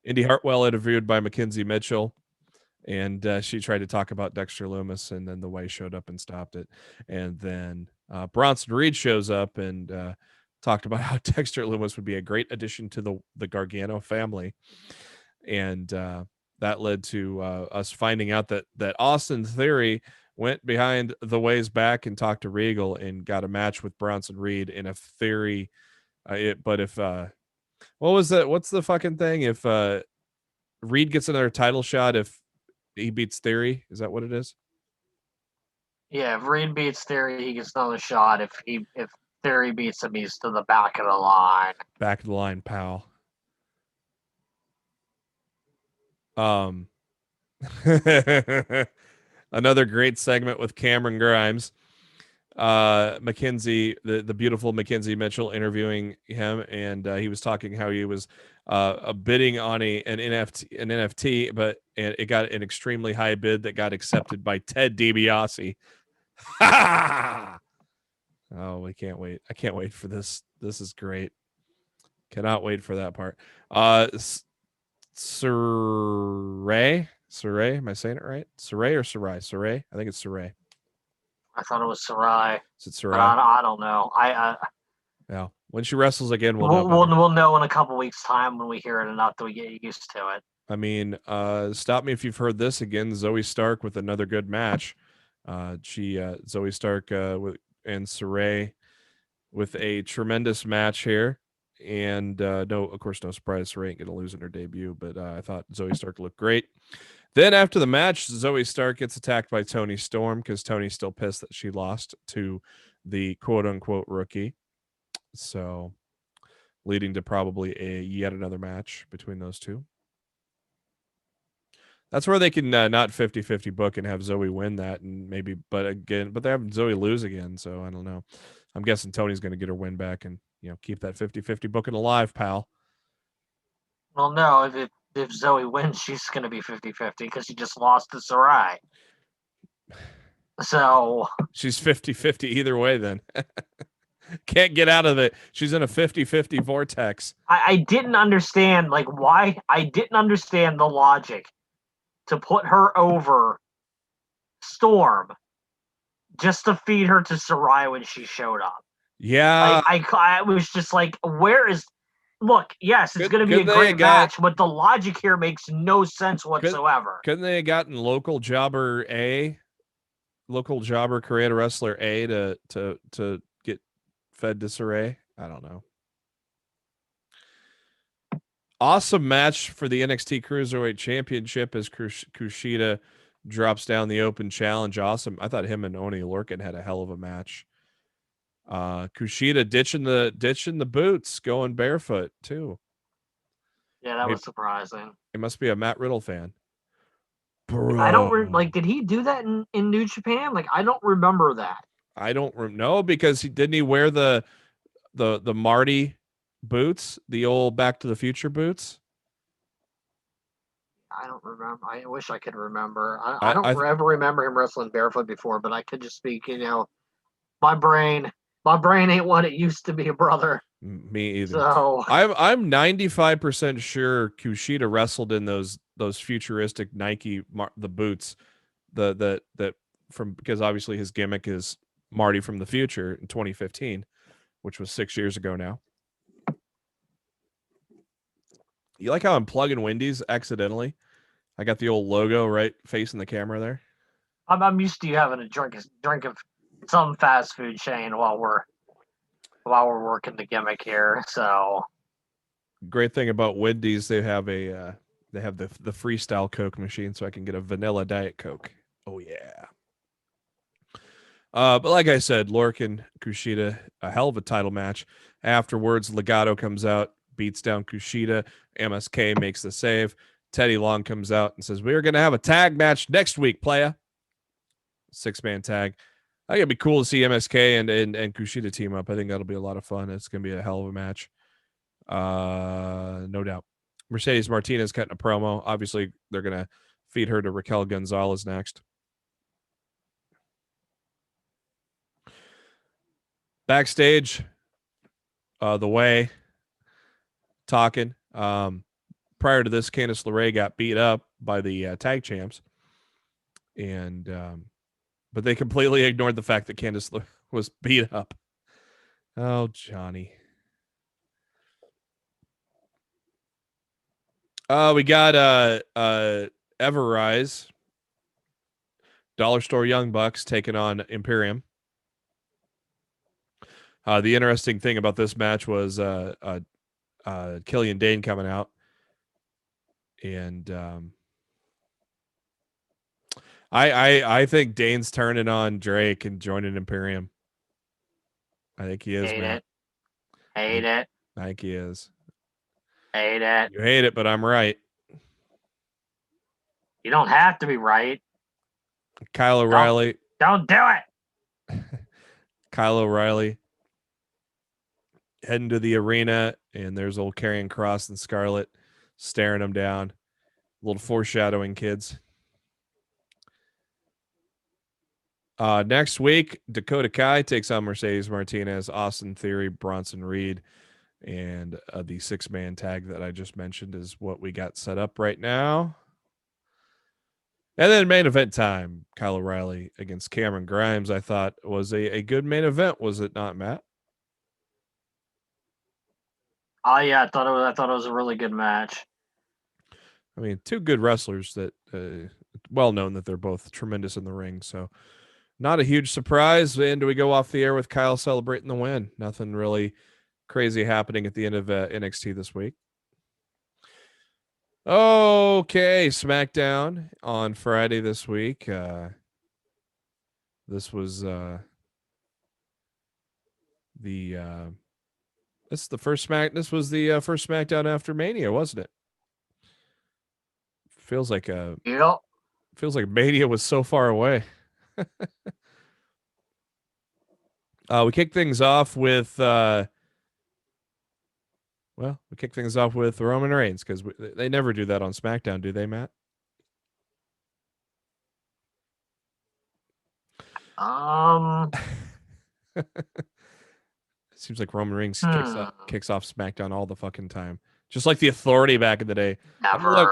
Indy Hartwell interviewed by Mackenzie Mitchell, and she tried to talk about Dexter Loomis, and then the way showed up and stopped it. And then Bronson Reed shows up and talked about how Dexter Loomis would be a great addition to the Gargano family. And that led to us finding out that Austin Theory went behind the ways back and talked to Regal and got a match with Bronson Reed in a Theory. What was that? What's the fucking thing? If Reed gets another title shot, if he beats Theory, is that what it is? Yeah, if Reed beats Theory, he gets another shot. If Theory beats him, he's to the back of the line. Back of the line, pal. Another great segment with Cameron Grimes. Mackenzie, the beautiful Mackenzie Mitchell interviewing him, and he was talking how he was bidding on an NFT, but it got an extremely high bid that got accepted by Ted DiBiase. Oh, we can't wait. I can't wait for this. This is great. Cannot wait for that part. Saray Saray, am I saying it right? Saray or Sarai? Saray? I think it's Saray. I thought it was Sarai. Is it But Sarai? I don't know. Yeah. When she wrestles again, we'll know. We'll know in a couple weeks' time when we hear it enough that we get used to it. I mean, stop me if you've heard this again. Zoe Stark with another good match. Zoe Stark and Saray with a tremendous match here. And no, of course, no surprise, Saray ain't going to lose in her debut, but I thought Zoe Stark looked great. Then after the match, Zoe Stark gets attacked by Toni Storm because Tony's still pissed that she lost to the quote-unquote rookie. So leading to probably yet another match between those two. That's where they can not 50-50 book and have Zoe win that, and maybe, but they have Zoe lose again, so I don't know. I'm guessing Tony's going to get her win back and keep that 50-50 booking alive, pal. Well, no, if Zoe wins, she's going to be 50-50 because she just lost to Sarai. So she's 50-50 either way then. Can't get out of it. She's in a 50-50 vortex. I didn't understand why. I didn't understand the logic to put her over Storm just to feed her to Sarai when she showed up. Yeah. I was just like, where is... Look, yes, it's going to be a great match, but the logic here makes no sense whatsoever. Couldn't they have gotten local jobber creator wrestler A to get fed to Saray? I don't know. Awesome match for the NXT Cruiserweight Championship as Kushida drops down the open challenge. Awesome. I thought him and Oni Lorcan had a hell of a match. Kushida ditching the boots, going barefoot too. Yeah, that was surprising. He must be a Matt Riddle fan. Bro. I don't did he do that in New Japan? I don't remember that. I don't know because didn't he wear the Marty boots, the old Back to the Future boots? I don't remember. I wish I could remember. I don't ever remember him wrestling barefoot before, but I could just speak, my brain ain't what it used to be, brother. Me either. So I'm 95% sure Kushida wrestled in those futuristic Nike the boots, that from, because obviously his gimmick is Marty from the future in 2015, which was 6 years ago now. You like how I'm plugging Wendy's accidentally? I got the old logo right facing the camera there. I'm used to you having a drink of some fast food chain while we're working the gimmick here. So great thing about Wendy's, they have the freestyle Coke machine, so I can get a vanilla Diet Coke. Oh yeah. But like I said, Lorcan, Kushida, a hell of a title match. Afterwards, Legato comes out, beats down Kushida. MSK makes the save. Teddy Long comes out and says, "We are going to have a tag match next week, playa." 6-man tag. I think it'd be cool to see MSK and Kushida team up. I think that'll be a lot of fun. It's going to be a hell of a match. No doubt. Mercedes Martinez cutting a promo. Obviously, they're going to feed her to Raquel Gonzalez next. Backstage, the way talking. Prior to this, Candice LeRae got beat up by the tag champs, and but they completely ignored the fact that Candice was beat up. Oh, Johnny. We got Everrise, Dollar Store Young Bucks taking on Imperium. The interesting thing about this match was Killian Dane coming out, and I think Dane's turning on Drake and joining Imperium. I think he is, man. Hate it. I think he is. Hate it. You hate it, but I'm right. You don't have to be right. Kyle O'Reilly. Don't do it. Kyle O'Reilly heading to the arena, and there's old Karrion Kross and Scarlett staring him down. A little foreshadowing, kids. Next week, Dakota Kai takes on Mercedes Martinez, Austin Theory, Bronson Reed, and the 6-man tag that I just mentioned is what we got set up right now. And then main event time, Kyle O'Reilly against Cameron Grimes, I thought was a good main event, was it not, Matt? Oh yeah, I thought it was a really good match. I mean, two good wrestlers that well known that they're both tremendous in the ring. So not a huge surprise. And do we go off the air with Kyle celebrating the win? Nothing really crazy happening at the end of NXT this week. Okay, SmackDown on Friday this week. This was this was the first SmackDown after Mania, wasn't it? Feels like Mania was so far away. We kick things off with Roman Reigns, because they never do that on SmackDown, do they, Matt? Seems like Roman Reigns kicks off SmackDown all the fucking time, just like the Authority back in the day. Never. Oh, look,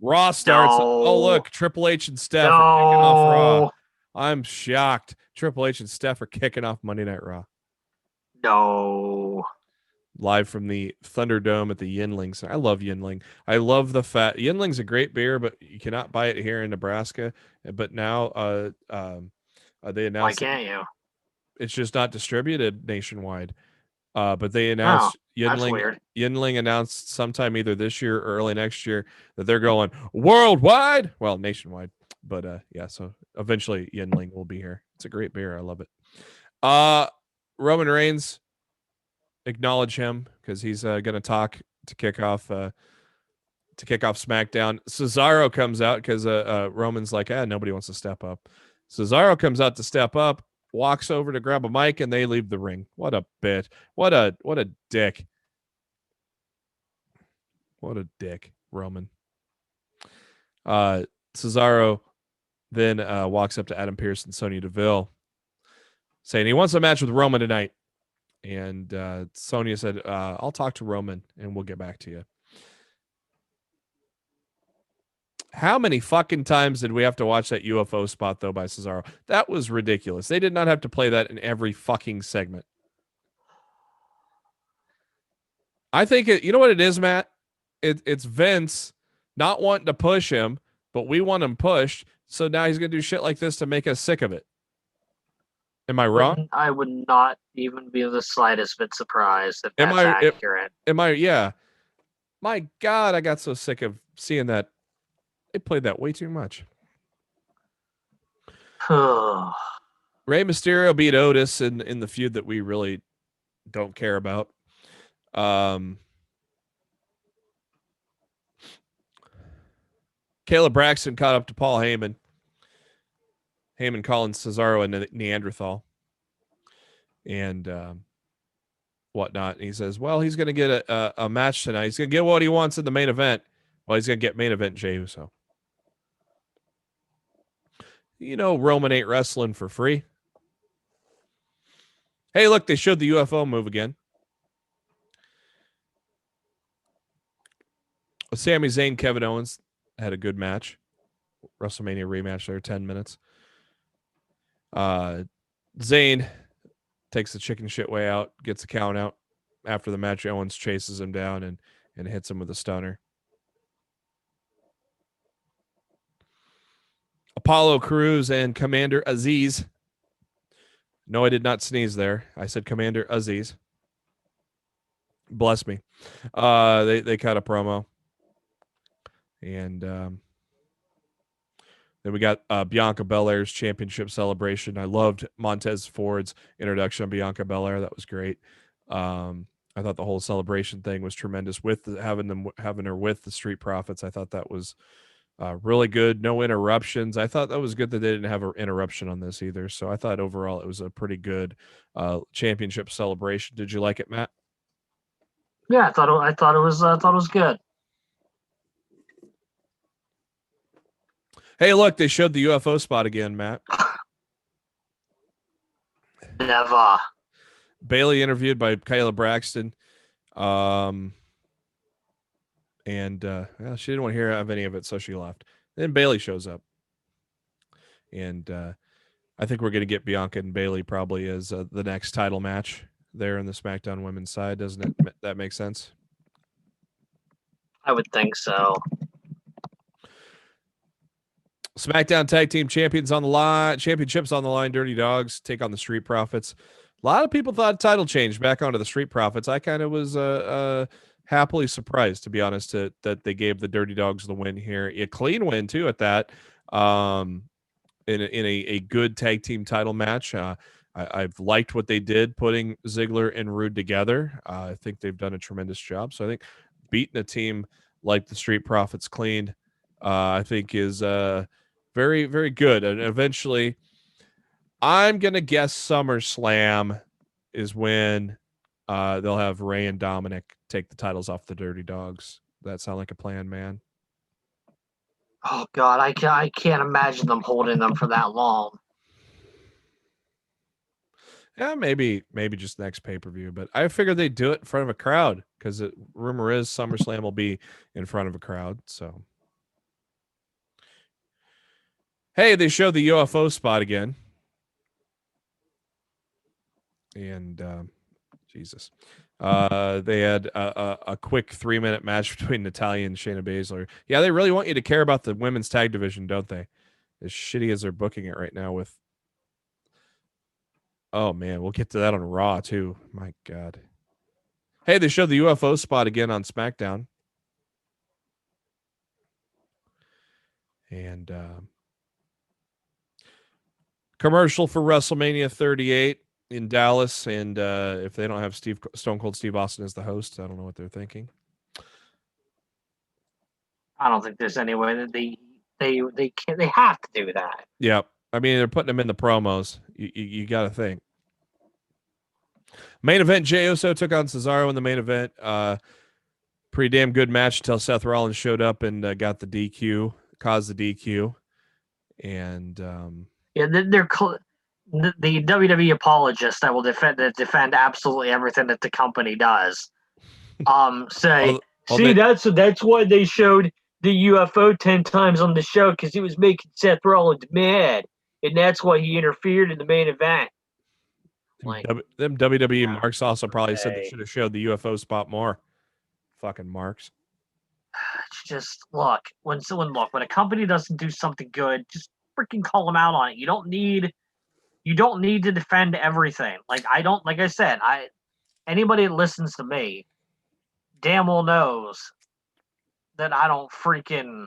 Raw starts. No. Oh, look, Triple H and Steph are kicking off Raw. I'm shocked. Triple H and Steph are kicking off Monday Night Raw. No. Live from the Thunderdome at the Yinling. I love Yinling. I love the fact Yinling's a great beer, but you cannot buy it here in Nebraska. But now they announced why can't you? It's just not distributed nationwide. But they announced Yinling announced sometime either this year or early next year that they're going worldwide. Well, nationwide. But yeah, so eventually Yinling will be here. It's a great beer. I love it. Roman Reigns, acknowledge him because he's going to talk to kick off SmackDown. Cesaro comes out because Roman's like, nobody wants to step up. Cesaro comes out to step up, walks over to grab a mic, and they leave the ring. What a bit. What a dick. What a dick, Roman. Cesaro then walks up to Adam Pearce and Sonya Deville, saying he wants a match with Roman tonight. And Sonya said, I'll talk to Roman and we'll get back to you. How many fucking times did we have to watch that UFO spot, though, by Cesaro? That was ridiculous. They did not have to play that in every fucking segment. I think, you know what it is, Matt? It's Vince not wanting to push him, but we want him pushed. So now he's going to do shit like this to make us sick of it. Am I wrong? I would not even be the slightest bit surprised if that's accurate. Yeah. My God, I got so sick of seeing that. They played that way too much. Rey Mysterio beat Otis in the feud that we really don't care about. Caleb Braxton caught up to Paul Heyman. Heyman calling Cesaro a Neanderthal and whatnot. And he says, well, he's going to get a match tonight. He's going to get what he wants in the main event. Well, he's going to get main event Jey Uso. You know, Roman ain't wrestling for free. Hey, look, they showed the UFO move again. Sami Zayn, Kevin Owens had a good match. WrestleMania rematch there, 10 minutes. Zayn takes the chicken shit way out, gets a count out. After the match, Owens chases him down and hits him with a stunner. Apollo Crews and Commander Aziz. No, I did not sneeze there. I said Commander Aziz. Bless me. They cut a promo. And then we got Bianca Belair's championship celebration. I loved Montez Ford's introduction of Bianca Belair. That was great. I thought the whole celebration thing was tremendous with having her with the Street Profits. I thought that was really good. No interruptions. I thought that was good that they didn't have an interruption on this either. So I thought overall it was a pretty good championship celebration. Did you like it, Matt? Yeah, I thought it was good. Hey, look, they showed the UFO spot again, Matt. Never. Bailey interviewed by Kayla Braxton. And she didn't want to hear of any of it, so she left. Then Bailey shows up. And I think we're going to get Bianca and Bayley probably as the next title match there in the SmackDown women's side. Doesn't that make sense? I would think so. SmackDown Tag Team Championships on the line. Dirty Dogs take on the Street Profits. A lot of people thought title change back onto the Street Profits. I kind of was happily surprised, to be honest, that they gave the Dirty Dogs the win here. A clean win too at that. In a good tag team title match. I've liked what they did putting Ziggler and Rude together. I think they've done a tremendous job. So I think beating a team like the Street Profits clean, I think is very, very good. And eventually, I'm going to guess SummerSlam is when they'll have Ray and Dominic take the titles off the Dirty Dogs. That sound like a plan, man? Oh God, I can't imagine them holding them for that long. Yeah, maybe just next pay-per-view, but I figured they'd do it in front of a crowd because rumor is SummerSlam will be in front of a crowd. So, hey, they showed the UFO spot again, and Jesus, they had a quick 3-minute match between Natalya and Shayna Baszler. Yeah, they really want you to care about the women's tag division, don't they? As shitty as they're booking it right now with. Oh, man, we'll get to that on Raw, too. My God. Hey, they showed the UFO spot again on SmackDown. And commercial for WrestleMania 38 in Dallas. And if they don't have Stone Cold Steve Austin as the host, I don't know what they're thinking. I don't think there's any way that they can. They have to do that. Yeah. I mean, they're putting them in the promos. You got to think. Main event, Jey Uso took on Cesaro in the main event. Pretty damn good match until Seth Rollins showed up and got the DQ, caused the DQ. And yeah, they're the WWE apologists that will defend absolutely everything that the company does. That's why they showed the UFO 10 times on the show, because he was making Seth Rollins mad, and that's why he interfered in the main event. Like, them WWE marks also probably said they should have showed the UFO spot more. Fucking marks. It's just when a company doesn't do something good, just freaking call them out on it. You don't need to defend everything. Like I said, anybody that listens to me damn well knows that I don't freaking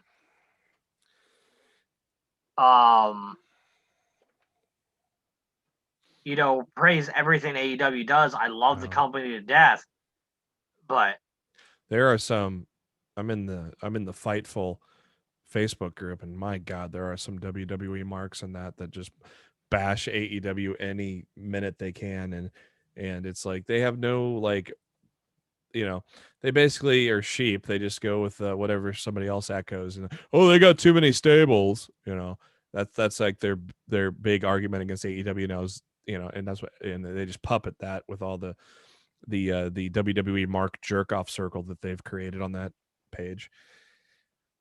praise everything AEW does. I love the company to death. But there are some I'm in the Fightful Facebook group, and my God, there are some WWE marks in that just bash AEW any minute they can, and it's like they have no they basically are sheep. They just go with whatever somebody else echoes, and they got too many stables. That's like their big argument against AEW now is, and that's what, and they just puppet that with all the WWE mark jerk off circle that they've created on that page.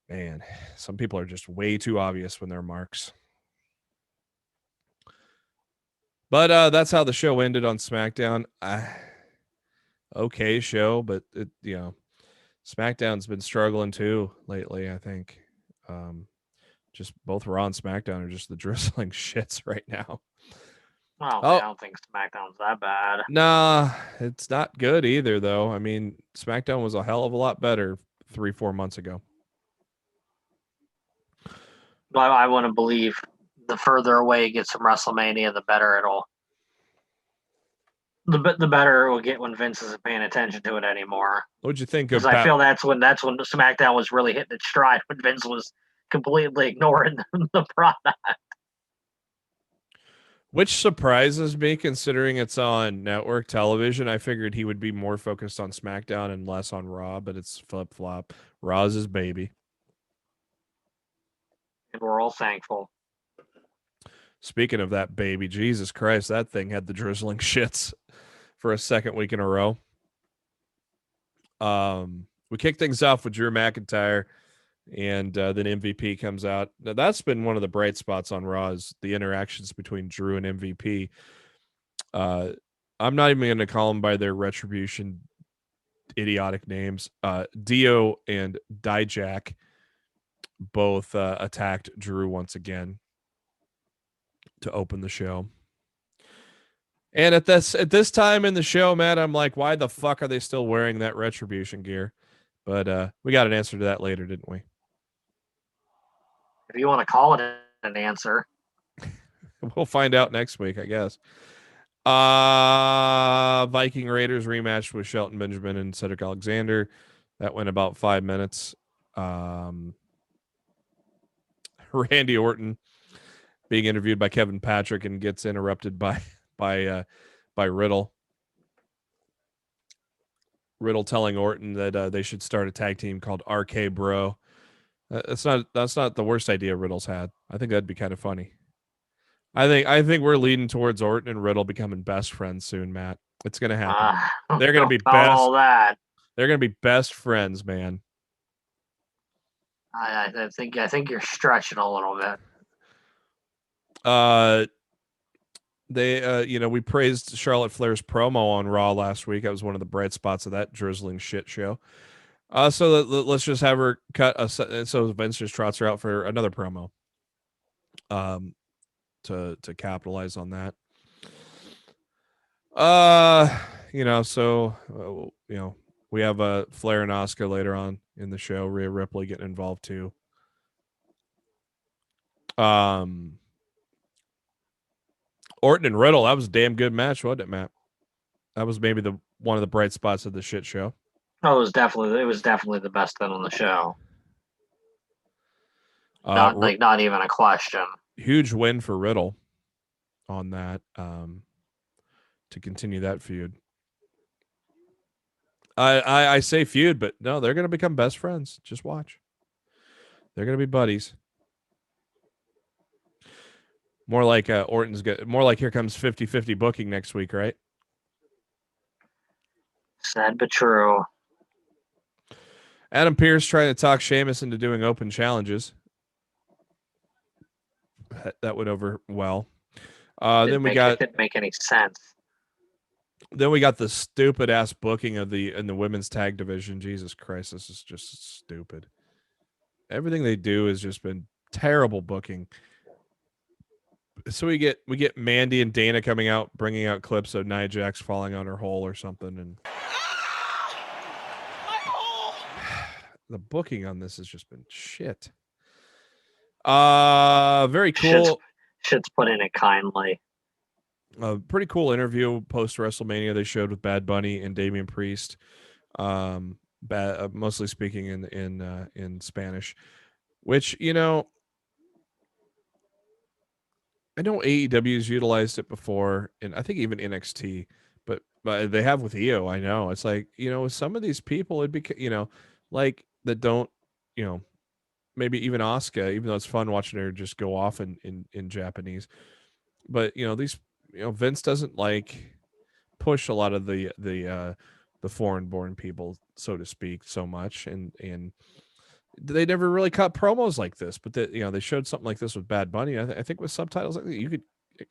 Man, some people are just way too obvious when they're marks. But that's how the show ended on SmackDown. Okay show, but SmackDown's been struggling too lately, I think. Just both Raw and SmackDown are just the drizzling shits right now. Well, I don't think SmackDown's that bad. Nah, it's not good either, though. I mean, SmackDown was a hell of a lot better 3-4 months ago. But I want to believe the further away it gets from WrestleMania, the better the better it will get when Vince isn't paying attention to it anymore. What'd you think of? Because I feel that's when SmackDown was really hitting its stride, when Vince was completely ignoring the product. Which surprises me, considering it's on network television. I figured he would be more focused on SmackDown and less on Raw, but it's flip-flop. Raw's his baby. And we're all thankful. Speaking of that baby, Jesus Christ, that thing had the drizzling shits for a second week in a row. We kicked things off with Drew McIntyre And then MVP comes out. Now, that's been one of the bright spots on Raw is the interactions between Drew and MVP. I'm not even going to call them by their Retribution idiotic names. Dio and Dijak both attacked Drew once again to open the show. And at this time in the show, Matt, I'm like, why the fuck are they still wearing that Retribution gear? But we got an answer to that later, didn't we? If you want to call it an answer. We'll find out next week, I guess. Viking Raiders rematched with Shelton Benjamin and Cedric Alexander. That went about 5 minutes. Randy Orton being interviewed by Kevin Patrick and gets interrupted by Riddle. Riddle telling Orton that they should start a tag team called RK Bro. That's not the worst idea Riddle's had. I think that'd be kind of funny. I think we're leading towards Orton and Riddle becoming best friends soon, Matt. It's gonna happen. They're gonna be best. All that. They're gonna be best friends, man. I think you're stretching a little bit. We praised Charlotte Flair's promo on Raw last week. That was one of the bright spots of that drizzling shit show. So let's just have her cut. So Vince just trots her out for another promo. To capitalize on that. We have Flair and Asuka later on in the show. Rhea Ripley getting involved too. Orton and Riddle, that was a damn good match, wasn't it, Matt? That was maybe one of the bright spots of the shit show. Oh, it was definitely the best thing on the show. Not even a question. Huge win for Riddle on that to continue that feud. I say feud, but no, they're going to become best friends. Just watch. They're going to be buddies. More like Orton's more like here comes 50-50 booking next week, right? Sad but true. Adam Pearce trying to talk Sheamus into doing open challenges. That went over well. It didn't make any sense. Then we got the stupid ass booking in the women's tag division. Jesus Christ, this is just stupid. Everything they do has just been terrible booking. So we get Mandy and Dana coming out, bringing out clips of Nia Jax falling on her hole or something, and the booking on this has just been shit. Very cool. Shit's put in it kindly. A pretty cool interview post WrestleMania they showed with Bad Bunny and Damian Priest. Mostly speaking in Spanish, which I know AEW's utilized it before, and I think even NXT, but they have with EO. I know it's like with some of these people, it'd be like that don't maybe even Asuka, even though it's fun watching her just go off in Japanese, but these Vince doesn't push a lot of the foreign born people, so to speak, so much, and they never really cut promos like this, but they showed something like this with Bad Bunny. I think with subtitles like that, you could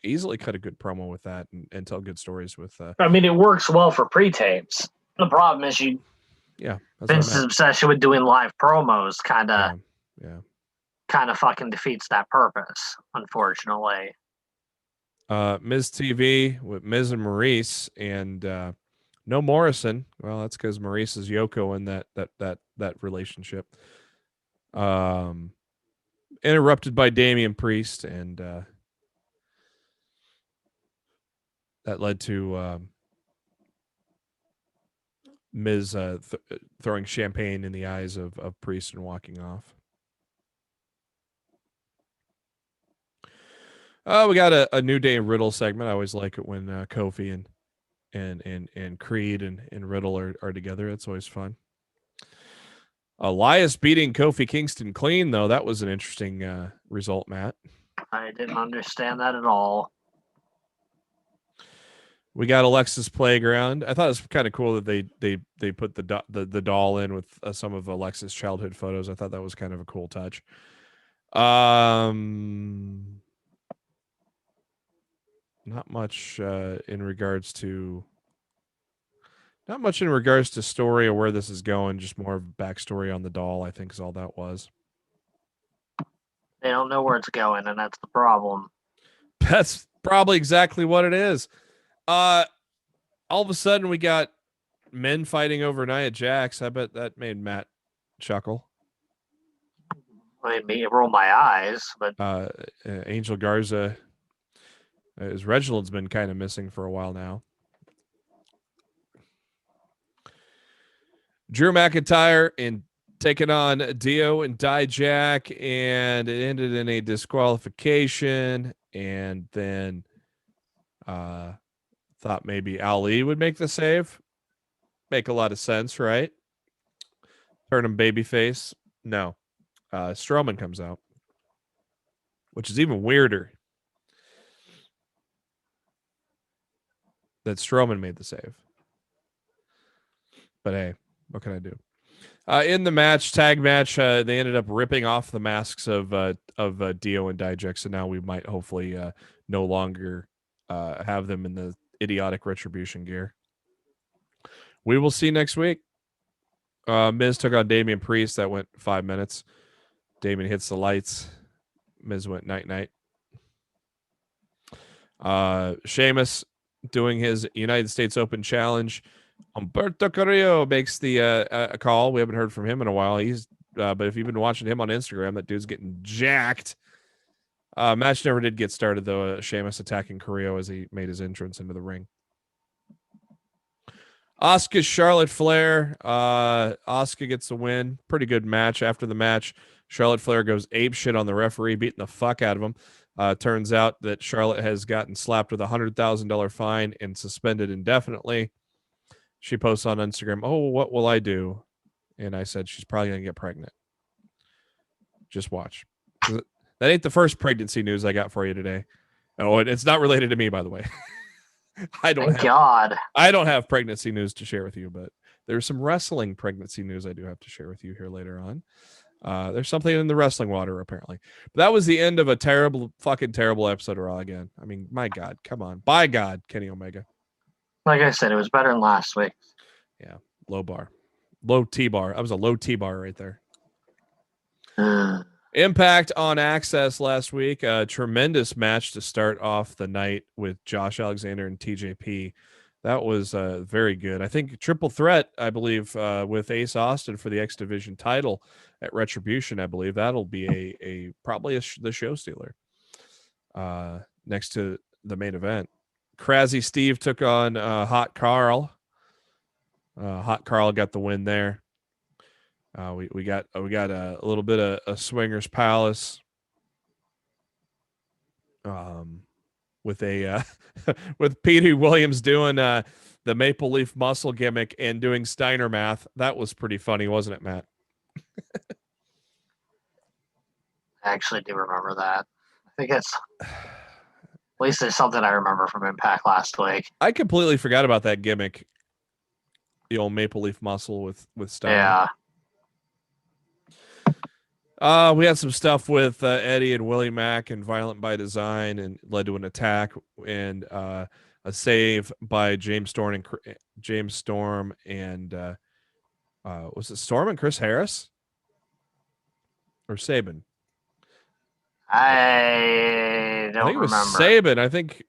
easily cut a good promo with that and tell good stories with. I mean, it works well for pre-tapes. The problem is Vince's obsession with doing live promos kind of fucking defeats that purpose, unfortunately. Miz TV with Miz and Maurice and no Morrison. Well, that's because Maurice is Yoko in that relationship. Interrupted by Damian Priest, and that led to Miz throwing champagne in the eyes of Priest and walking off. We got a New Day and Riddle segment. I always like it when Kofi and Creed and Riddle are together. It's always fun. Elias beating Kofi Kingston clean, though. That was an interesting result, Matt. I didn't understand that at all. We got Alexa's Playground. I thought it was kind of cool that they put the doll in with some of Alexa's childhood photos. I thought that was kind of a cool touch. Not much in regards to story or where this is going. Just more of backstory on the doll, I think, is all that was. They don't know where it's going, and that's the problem. That's probably exactly what it is. All of a sudden, we got men fighting over Nia Jax. I bet that made Matt chuckle. Made me roll my eyes, but Angel Garza, as Reginald's been kind of missing for a while now. Drew McIntyre and taking on Dio and Dijak, and it ended in a disqualification. And then thought maybe Ali would make the save. Make a lot of sense, right? Turn him babyface. No. Strowman comes out, which is even weirder that Strowman made the save. But hey, what can I do? In the match, tag match, they ended up ripping off the masks of Dio and Dijak, so now we might hopefully no longer have them in the idiotic Retribution gear. We will see next week. Miz took on Damian Priest. That went 5 minutes. Damian hits the lights. Miz went night-night. Sheamus doing his United States Open Challenge. Humberto Carrillo makes the a call. We haven't heard from him in a while. He's but if you've been watching him on Instagram, that dude's getting jacked. Match never did get started though. Sheamus attacking Carrillo as he made his entrance into the ring. Asuka Charlotte Flair. Asuka gets the win. Pretty good match. After the match, Charlotte Flair goes apeshit on the referee, beating the fuck out of him. Turns out that Charlotte has gotten slapped with a $100,000 fine and suspended indefinitely. She posts on Instagram, "Oh, what will I do?" And I said, she's probably going to get pregnant. Just watch. That ain't the first pregnancy news I got for you today. Oh, it's not related to me, by the way. I don't have pregnancy news to share with you, but there's some wrestling pregnancy news I do have to share with you here later on. There's something in the wrestling water, apparently. But that was the end of a fucking terrible episode of Raw again. I mean, my God, come on. By God, Kenny Omega. Like I said, it was better than last week. Yeah, low bar. Low T-bar. That was a low T-bar right there. Impact on Access last week. A tremendous match to start off the night with Josh Alexander and TJP. That was very good. I think triple threat, I believe, with Ace Austin for the X Division title at Retribution. I believe that'll be probably the show stealer next to the main event. Crazy Steve took on Hot Carl. Hot Carl got the win there. We got a little bit of a Swingers Palace with with Petey Williams doing the Maple Leaf Muscle gimmick and doing Steiner math. That was pretty funny, wasn't it, Matt? I actually do remember that. I think it's at least it's something I remember from Impact last week. I completely forgot about that gimmick. The old Maple Leaf Muscle with Steiner. Yeah. We had some stuff with Eddie and Willie Mack and Violent by Design, and led to an attack and a save by James Storm and was it Storm and Chris Harris or Sabin? I don't think it was remember. Sabin. I think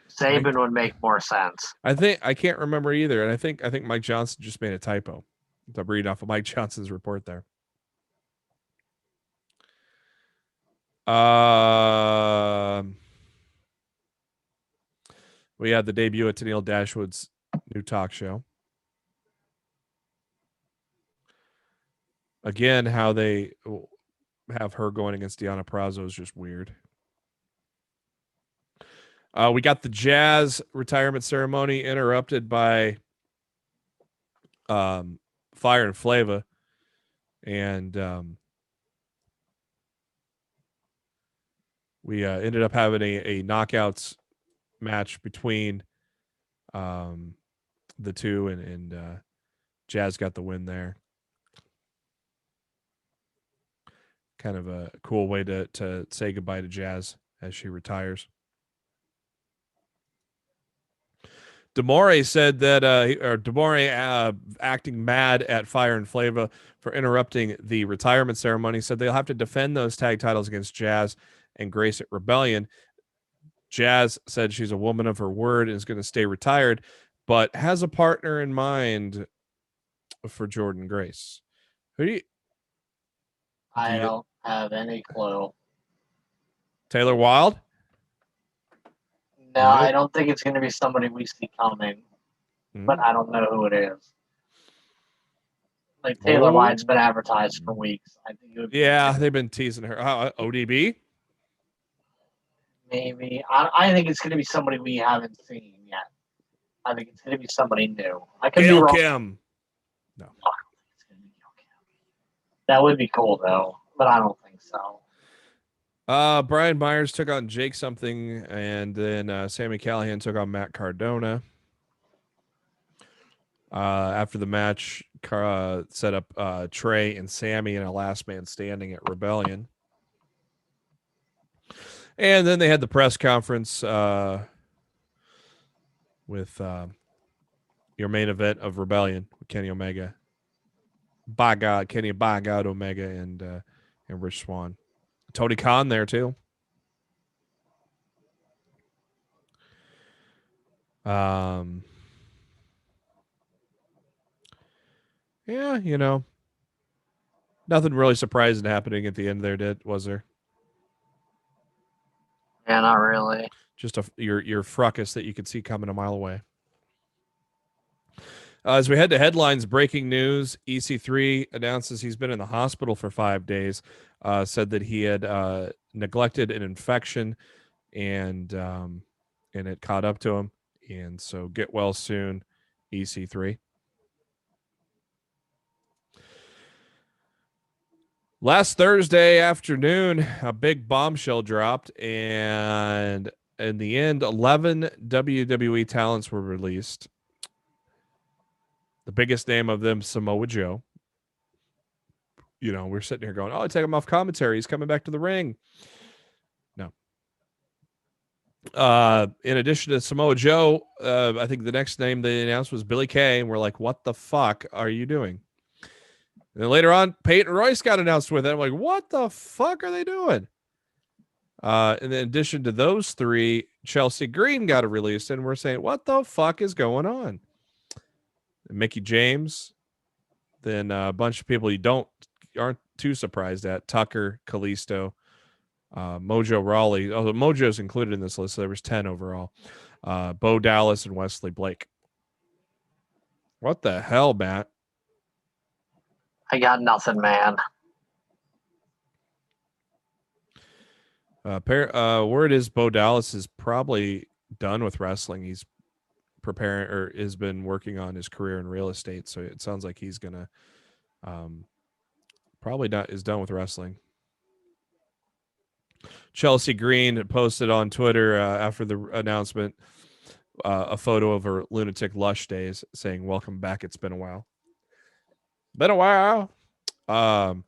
Sabin would make more sense. I can't remember either, and I think Mike Johnson just made a typo. I'm reading off of Mike Johnson's report there. We had the debut at Tennille Dashwood's new talk show. Again, how they have her going against Deonna Purrazzo is just weird. We got the Jazz retirement ceremony interrupted by Fire and Flava, and we ended up having a knockouts match between the two, and Jazz got the win there. Kind of a cool way to say goodbye to Jazz as she retires. Demore said that, acting mad at Fire and Flava for interrupting the retirement ceremony, said they'll have to defend those tag titles against Jazz and Grace at Rebellion. Jazz said she's a woman of her word and is going to stay retired, but has a partner in mind for Jordynne Grace. Who do you? I don't have any clue. Taylor Wilde? No, nope. I don't think it's going to be somebody we see coming, but I don't know who it is. Like Taylor Wilde's been advertised for weeks. I think it would be they've been teasing her. ODB? Maybe. I think it's going to be somebody we haven't seen yet. I think it's going to be somebody new. I could be wrong. Kim. No. It's going to be Gail Kim. That would be cool though, but I don't think so. Brian Myers took on Jake something, and then Sami Callihan took on Matt Cardona. After the match, set up Trey and Sammy in a last man standing at Rebellion. And then they had the press conference with your main event of Rebellion with Kenny Omega. Kenny Omega and Rich Swann. Tony Khan there too. Yeah, nothing really surprising happening at the end there, was there? Yeah, not really. Just your fracas that you could see coming a mile away. As we head to headlines, breaking news: EC3 announces he's been in the hospital for 5 days. Said that he had neglected an infection, and it caught up to him. And so, get well soon, EC3. Last Thursday afternoon, a big bombshell dropped, and in the end, 11 WWE talents were released. The biggest name of them, Samoa Joe. We're sitting here going, oh, take him off commentary. He's coming back to the ring. No. In addition to Samoa Joe, I think the next name they announced was Billie Kay, and we're like, what the fuck are you doing? And then later on, Peyton Royce got announced with it. I'm like, what the fuck are they doing? And in addition to those three, Chelsea Green got released, and we're saying, what the fuck is going on? Mickey James, then a bunch of people you aren't too surprised at: Tucker, Kalisto, Mojo Rawley. Oh, Mojo's included in this list, so there was 10 overall. Bo Dallas and Wesley Blake. What the hell, Matt? I got nothing, man. Word is Bo Dallas is probably done with wrestling. He's preparing, or has been working on his career in real estate, so it sounds like he's gonna probably is done with wrestling. Chelsea Green posted on Twitter after the announcement a photo of her Lunatic Lush days, saying, welcome back, it's been a while. And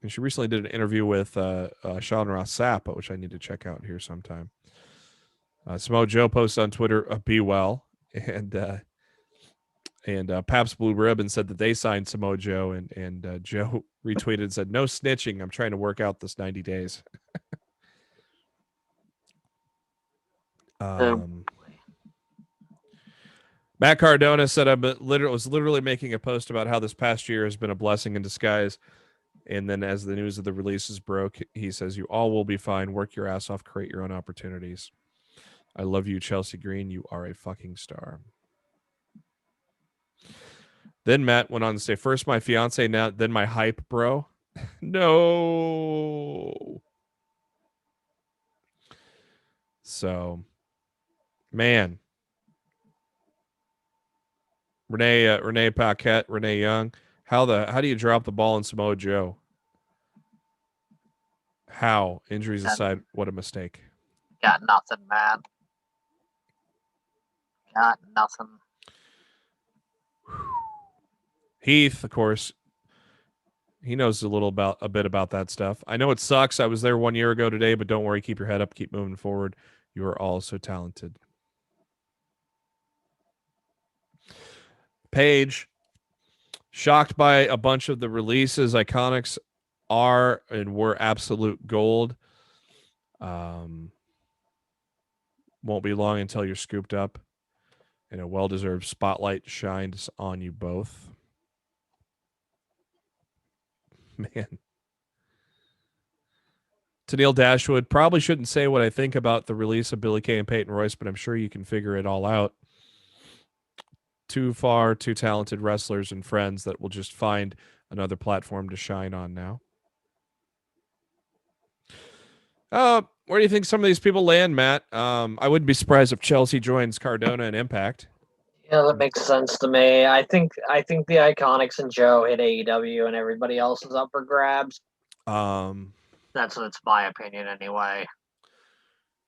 she recently did an interview with Sean Ross Sapp, which I need to check out here sometime. Samoa Joe posted on Twitter, be well, and Pabst Blue Ribbon said that they signed Samoa Joe, and Joe retweeted and said, no snitching, I'm trying to work out this 90 days. Matt Cardona said, I was literally making a post about how this past year has been a blessing in disguise. And then as the news of the releases broke, he says, you all will be fine. Work your ass off. Create your own opportunities. I love you, Chelsea Green. You are a fucking star. Then Matt went on to say, first my fiance, now then my hype bro. No. So, man. Renee Paquette, Renee Young. How do you drop the ball in Samoa Joe? How? Injuries aside, what a mistake. Got nothing, man. Got nothing. Heath, of course, he knows a bit about that stuff. I know it sucks. I was there 1 year ago today, but don't worry. Keep your head up. Keep moving forward. You are all so talented. Paige, shocked by a bunch of the releases. Iconics are and were absolute gold. Won't be long until you're scooped up and a well-deserved spotlight shines on you both. Man. Tennille Dashwood, probably shouldn't say what I think about the release of Billie Kay and Peyton Royce, but I'm sure you can figure it all out. Two talented wrestlers and friends that will just find another platform to shine on now. Where do you think some of these people land, Matt? I wouldn't be surprised if Chelsea joins Cardona and Impact. Yeah, that makes sense to me. I think the Iconics and Joe hit AEW and everybody else is up for grabs. That's my opinion anyway.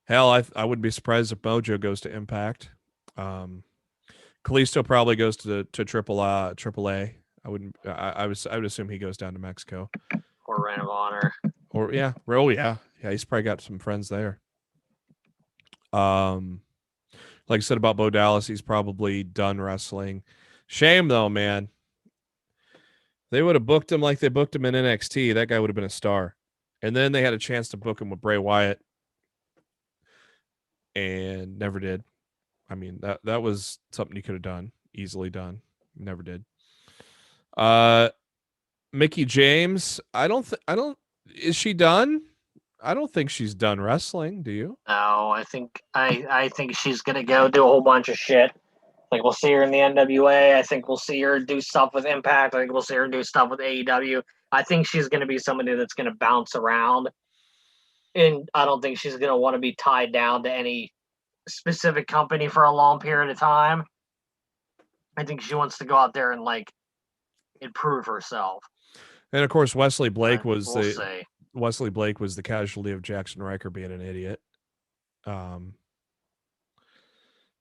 Hell, I wouldn't be surprised if Mojo goes to Impact. Kalisto probably goes to AAA. I would assume he goes down to Mexico. Or Ring of Honor. Or yeah. He's probably got some friends there. Like I said about Bo Dallas, he's probably done wrestling. Shame though, man. They would have booked him like they booked him in NXT. That guy would have been a star. And then they had a chance to book him with Bray Wyatt and never did. I mean, that was something you could have done, easily done. Never did. Mickie James, is she done? I don't think she's done wrestling. Do you? No, I think she's gonna go do a whole bunch of shit. Like we'll see her in the NWA. I think we'll see her do stuff with Impact. I think we'll see her do stuff with AEW. I think she's gonna be somebody that's gonna bounce around, and I don't think she's gonna want to be tied down to any specific company for a long period of time. I think she wants to go out there and like improve herself. And of course, Wesley Blake was We'll the casualty of Jackson Riker being an idiot.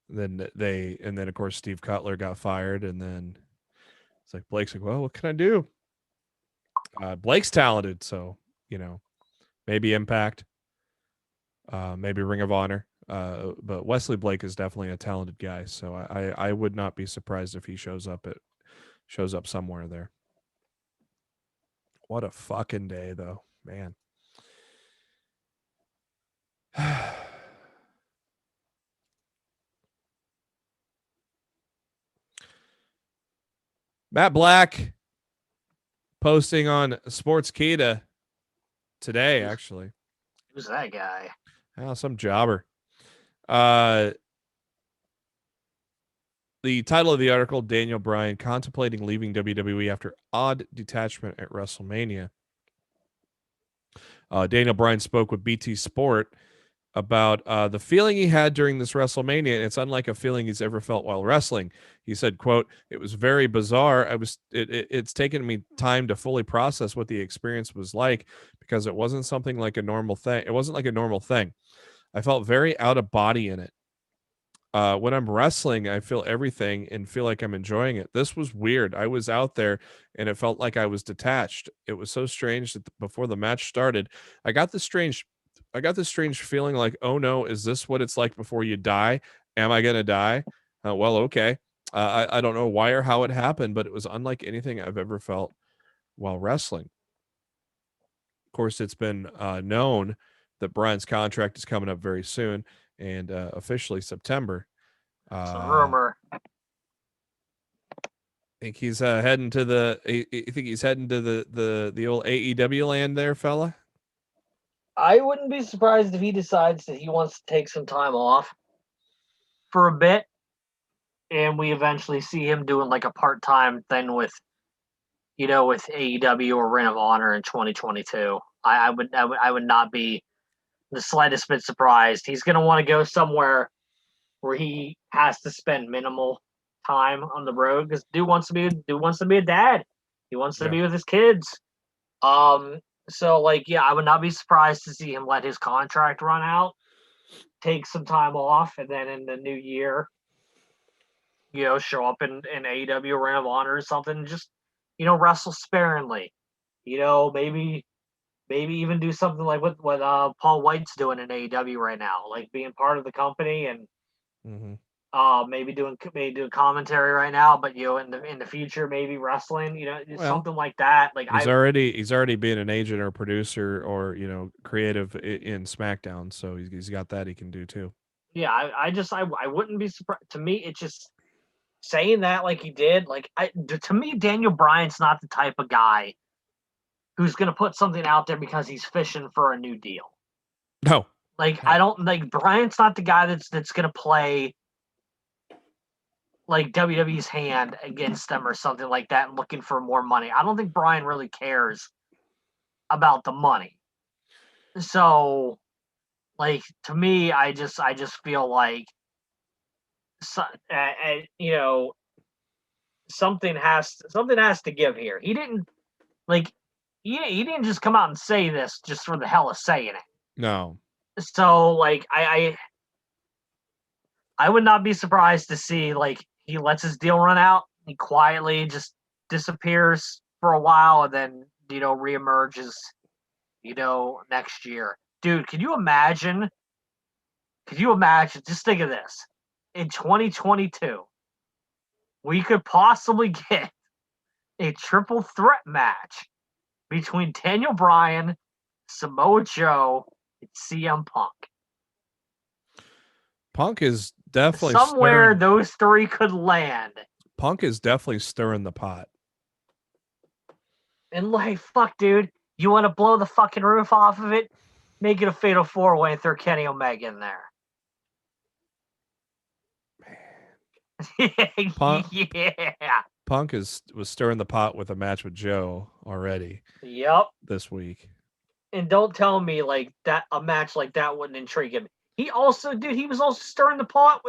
Then of course Steve Cutler got fired, and then it's like Blake's like, well, what can I do? Blake's talented, so maybe Impact, maybe Ring of Honor. But Wesley Blake is definitely a talented guy, so I would not be surprised if he shows up somewhere there. What a fucking day, though, man. Matt Black posting on Sportskeeda today, actually. Who's that guy? Oh, some jobber. The title of the article, Daniel Bryan contemplating leaving WWE after odd detachment at WrestleMania. Daniel Bryan spoke with BT Sport about the feeling he had during this WrestleMania, and it's unlike a feeling he's ever felt while wrestling. He said, quote, "It was very bizarre. It's taken me time to fully process what the experience was like, because it wasn't something like a normal thing. It wasn't like a normal thing. I felt very out of body in it. When I'm wrestling, I feel everything and feel like I'm enjoying it. This was weird. I was out there and it felt like I was detached. It was so strange that before the match started, I got this strange feeling like, oh no, is this what it's like before you die? Am I going to die? Well, okay. I don't know why or how it happened, but it was unlike anything I've ever felt while wrestling." Of course, it's been known that Bryan's contract is coming up very soon, and officially September. It's a rumor. I think he's heading to the. I think he's heading to the old AEW land there, fella. I wouldn't be surprised if he decides that he wants to take some time off for a bit, and we eventually see him doing like a part-time thing with AEW or Ring of Honor in 2022. I would not be the slightest bit surprised. He's going to want to go somewhere where he has to spend minimal time on the road, because dude wants to be a dad. He wants to be with his kids. So I would not be surprised to see him let his contract run out, take some time off, and then in the new year show up in AEW Ring of Honor or something, just, wrestle sparingly. Maybe even do something like what Paul White's doing in AEW right now, like being part of the company and maybe doing commentary right now, but in the future maybe wrestling, something like that. Like he's already been an agent or producer or creative in SmackDown, so he's got that he can do too. Yeah, I wouldn't be surprised. To me, it's just saying that like he did. Like to me, Daniel Bryan's not the type of guy who's going to put something out there because he's fishing for a new deal. No. Like, I don't, like, Bryan's not the guy that's going to play, like, WWE's hand against them or something like that and looking for more money. I don't think Bryan really cares about the money. So, like, to me, I just feel like, something has to give here. He didn't, like, he didn't just come out and say this just for the hell of saying it. No. So, like, I would not be surprised to see, like, he lets his deal run out, he quietly just disappears for a while, and then, reemerges, next year. Dude, can you imagine? Just think of this. In 2022, we could possibly get a triple threat match between Daniel Bryan, Samoa Joe, and CM Punk. Punk is definitely somewhere those three could land. Punk is definitely stirring the pot. And like, fuck, dude, you want to blow the fucking roof off of it? Make it a fatal 4-way and throw Kenny Omega in there. Punk, yeah. Punk was stirring the pot with a match with Joe already. Yep. This week. And don't tell me like that a match like that wouldn't intrigue him. He was also stirring the pot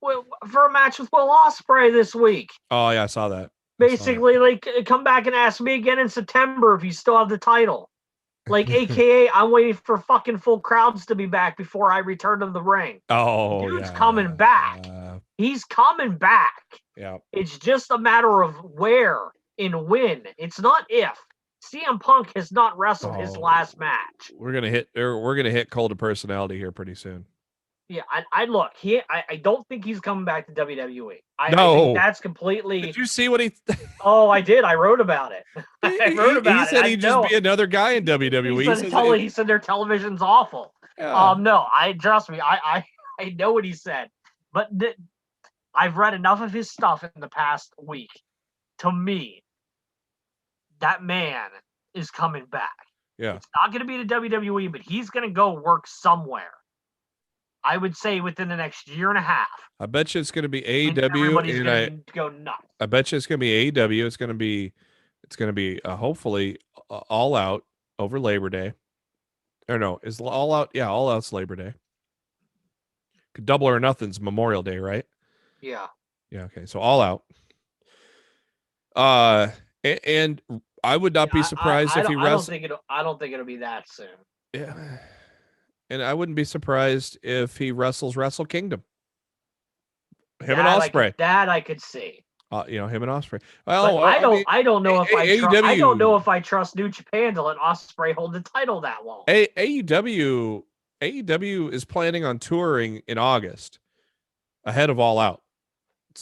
for a match with Will Ospreay this week. Oh yeah, I saw that. Basically, like, come back and ask me again in September if you still have the title. Like, AKA, I'm waiting for fucking full crowds to be back before I return to the ring. Oh, Dude's coming back. He's coming back. Yeah. It's just a matter of where and when. It's not if. CM Punk has not wrestled his last match. We're gonna hit Cult of Personality here pretty soon. Yeah, I look. I don't think he's coming back to WWE. I think that's completely. Did you see what he? Oh, I did. I wrote about it. I wrote about it. He said he'd just be another guy in WWE. He said their television's awful. Yeah. No, trust me. I know what he said, but I've read enough of his stuff in the past week. To me, that man is coming back. Yeah, it's not going to be the WWE, but he's going to go work somewhere. I would say within the next year and a half. I bet you it's going to be AEW. Everybody's going to go nuts. I bet you it's going to be AEW. It's going to be hopefully All Out over Labor Day. Or no, is All Out? Yeah, All Out's Labor Day. Double or Nothing's Memorial Day, right? Yeah. Yeah. Okay. So All Out. And I would not be surprised if he wrestles. I don't think it'll be that soon. Yeah. And I wouldn't be surprised if he wrestles Wrestle Kingdom. Him and Ospreay. That I could see. Him and Ospreay. Well, I don't know if I trust New Japan to let Ospreay hold the title that long. AEW is planning on touring in August, ahead of All Out.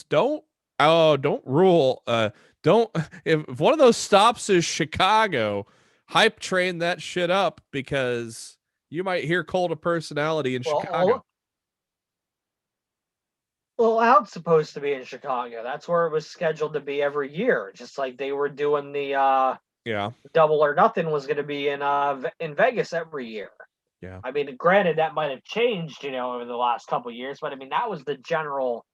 Don't rule. If one of those stops is Chicago, hype train that shit up because you might hear Cult of Personality in Chicago. Well, Out's supposed to be in Chicago. That's where it was scheduled to be every year. Just like they were doing the Double or Nothing was going to be in Vegas every year. Yeah. I mean, granted, that might have changed, over the last couple of years, but I mean, that was the general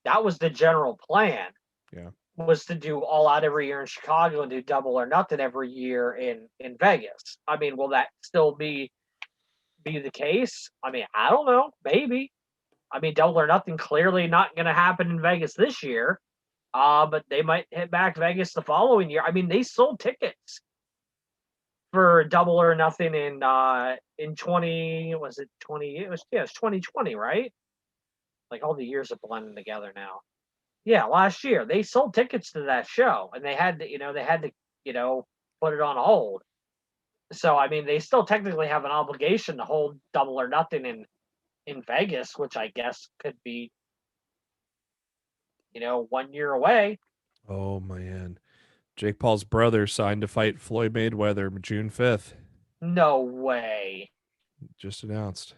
plan. Yeah. Was to do All Out every year in Chicago and do Double or Nothing every year in Vegas. I mean, will that still be the case? I mean, I don't know. Maybe. I mean, Double or Nothing clearly not going to happen in Vegas this year. But they might hit back Vegas the following year. I mean, they sold tickets for Double or Nothing in 2020, right? Like all the years are blending together now. Yeah, last year they sold tickets to that show, and they had to put it on hold. So I mean, they still technically have an obligation to hold Double or Nothing in Vegas, which I guess could be 1 year away. Oh man, Jake Paul's brother signed to fight Floyd Mayweather June 5th. No way. Just announced.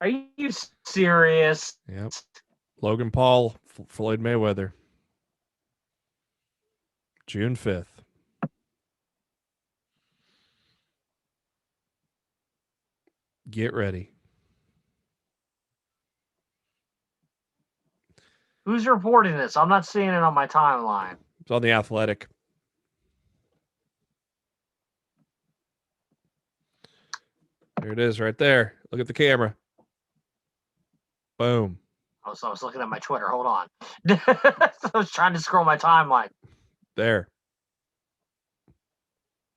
Are you serious? Yep. Logan Paul, Floyd Mayweather. June 5th. Get ready. Who's reporting this? I'm not seeing it on my timeline. It's on The Athletic. There it is right there. Look at the camera. Boom. I was looking at my Twitter. Hold on. I was trying to scroll my timeline. There.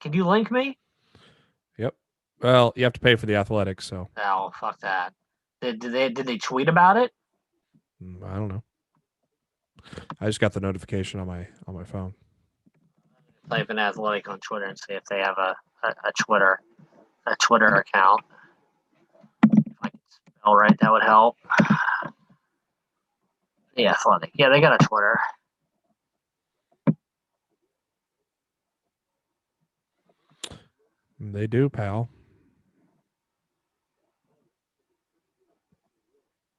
Can you link me? Yep. Well, you have to pay for The Athletic, so. Oh, fuck that. Did they tweet about it? I don't know. I just got the notification on my phone. Type in Athletic on Twitter and see if they have a Twitter account. If I can spell right, that would help. The Athletic. Yeah, they got a Twitter. They do, pal.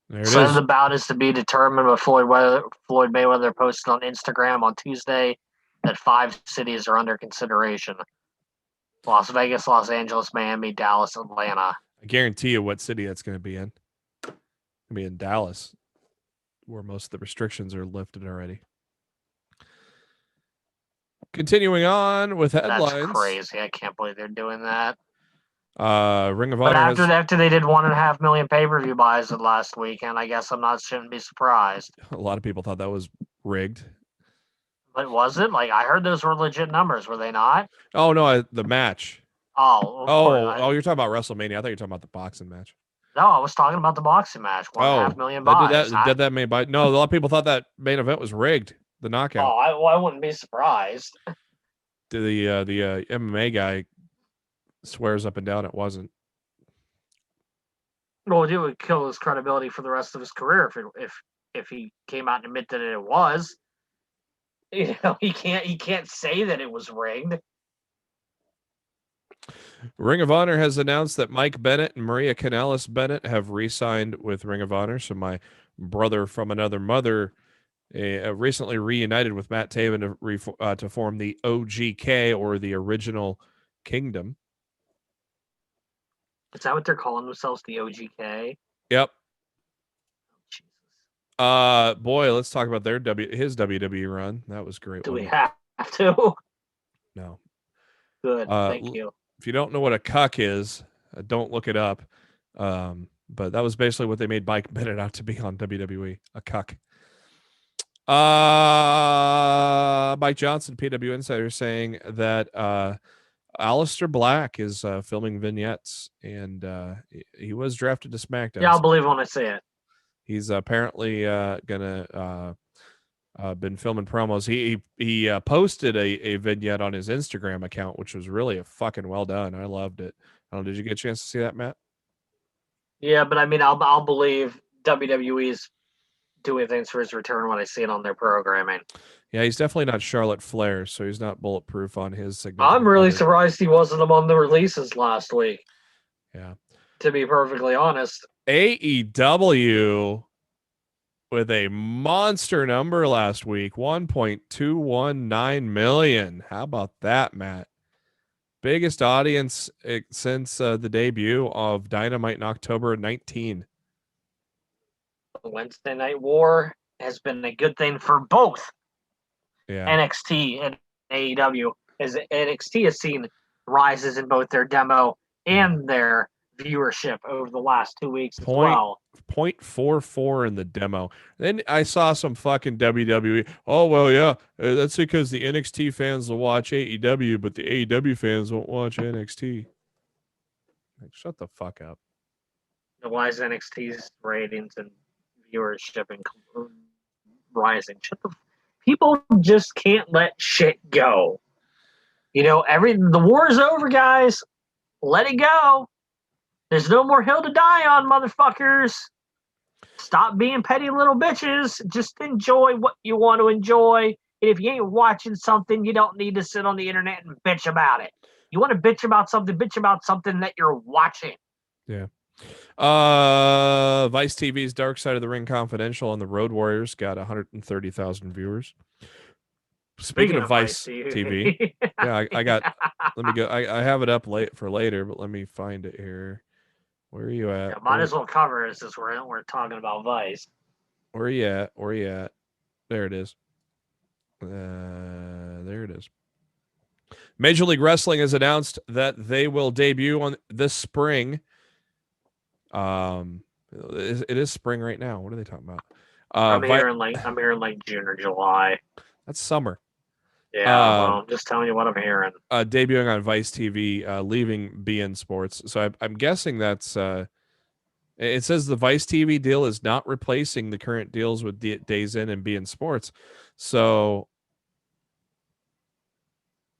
There it is. The bout is to be determined, but Floyd Mayweather posted on Instagram on Tuesday that 5 cities are under consideration: Las Vegas, Los Angeles, Miami, Dallas, Atlanta. I guarantee you what city that's going to be in. It's going to be in Dallas, where most of the restrictions are lifted already. Continuing on with headlines. That's crazy. I can't believe they're doing that. Ring of Honor. But after they did 1.5 million pay-per-view buys last weekend, I guess shouldn't be surprised. A lot of people thought that was rigged. But was it? Like, I heard those were legit numbers, were they not? Oh no, the match. Oh, you're talking about WrestleMania. I thought you were talking about the boxing match. No, I was talking about the boxing match. 1.5 million buys. Did that main buy? No, a lot of people thought that main event was rigged. The knockout. Oh, I wouldn't be surprised. The MMA guy swears up and down it wasn't. Well, it would kill his credibility for the rest of his career if he came out and admitted that it was. He can't say that it was rigged. Ring of Honor has announced that Mike Bennett and Maria Kanellis Bennett have re-signed with Ring of Honor. So my brother from another mother recently reunited with Matt Taven to form the OGK, or the Original Kingdom. Is that what they're calling themselves, the OGK? Yep. Jesus. Boy, let's talk about his WWE run. That was great. Do we have to? No. Good. Thank you. If you don't know what a cuck is, don't look it up. But that was basically what they made Mike Bennett out to be on WWE, a cuck. Mike Johnson, PW Insider, saying that Aleister Black is filming vignettes, and he was drafted to SmackDown. Yeah, I'll believe when I see it. He's apparently gonna been filming promos. He posted a vignette on his Instagram account, which was really a fucking well done. I loved it. I don't know, did you get a chance to see that, Matt? Yeah, but I mean, I'll believe WWE's doing things for his return when I see it on their programming. Yeah, he's definitely not Charlotte Flair, so he's not bulletproof on his signature. I'm really surprised he wasn't among the releases last week. Yeah. To be perfectly honest. AEW with a monster number last week, 1.219 million. How about that, Matt? Biggest audience since the debut of Dynamite in October 19. The Wednesday Night War has been a good thing for both NXT and AEW, as NXT has seen rises in both their demo and their viewership over the last 2 weeks as well. 0.44 in the demo. Then I saw some fucking WWE. Oh, well, yeah, that's because the NXT fans will watch AEW, but the AEW fans won't watch NXT. Like, shut the fuck up. Why is NXT's ratings and viewership and rising. People just can't let shit go. You know, the war is over, guys. Let it go. There's no more hill to die on, motherfuckers. Stop being petty little bitches. Just enjoy what you want to enjoy. And if you ain't watching something, you don't need to sit on the internet and bitch about it. You want to bitch about something that you're watching. Yeah. Vice TV's Dark Side of the Ring Confidential and the Road Warriors got 130,000 viewers. Speaking of Vice TV, yeah, I got. Let me go. I have it up late for later, but let me find it here. Where are you at? Yeah, might as well cover it since we're talking about Vice. Where are you at? Where are you at? There it is. There it is. Major League Wrestling has announced that they will debut on this spring. It is spring right now. What are they talking about? I'm hearing like June or July. That's summer. Yeah, well, I'm just telling you what I'm hearing. Debuting on Vice TV, leaving BN Sports. So I'm guessing that's. It says the Vice TV deal is not replacing the current deals with Days In and BN Sports. So.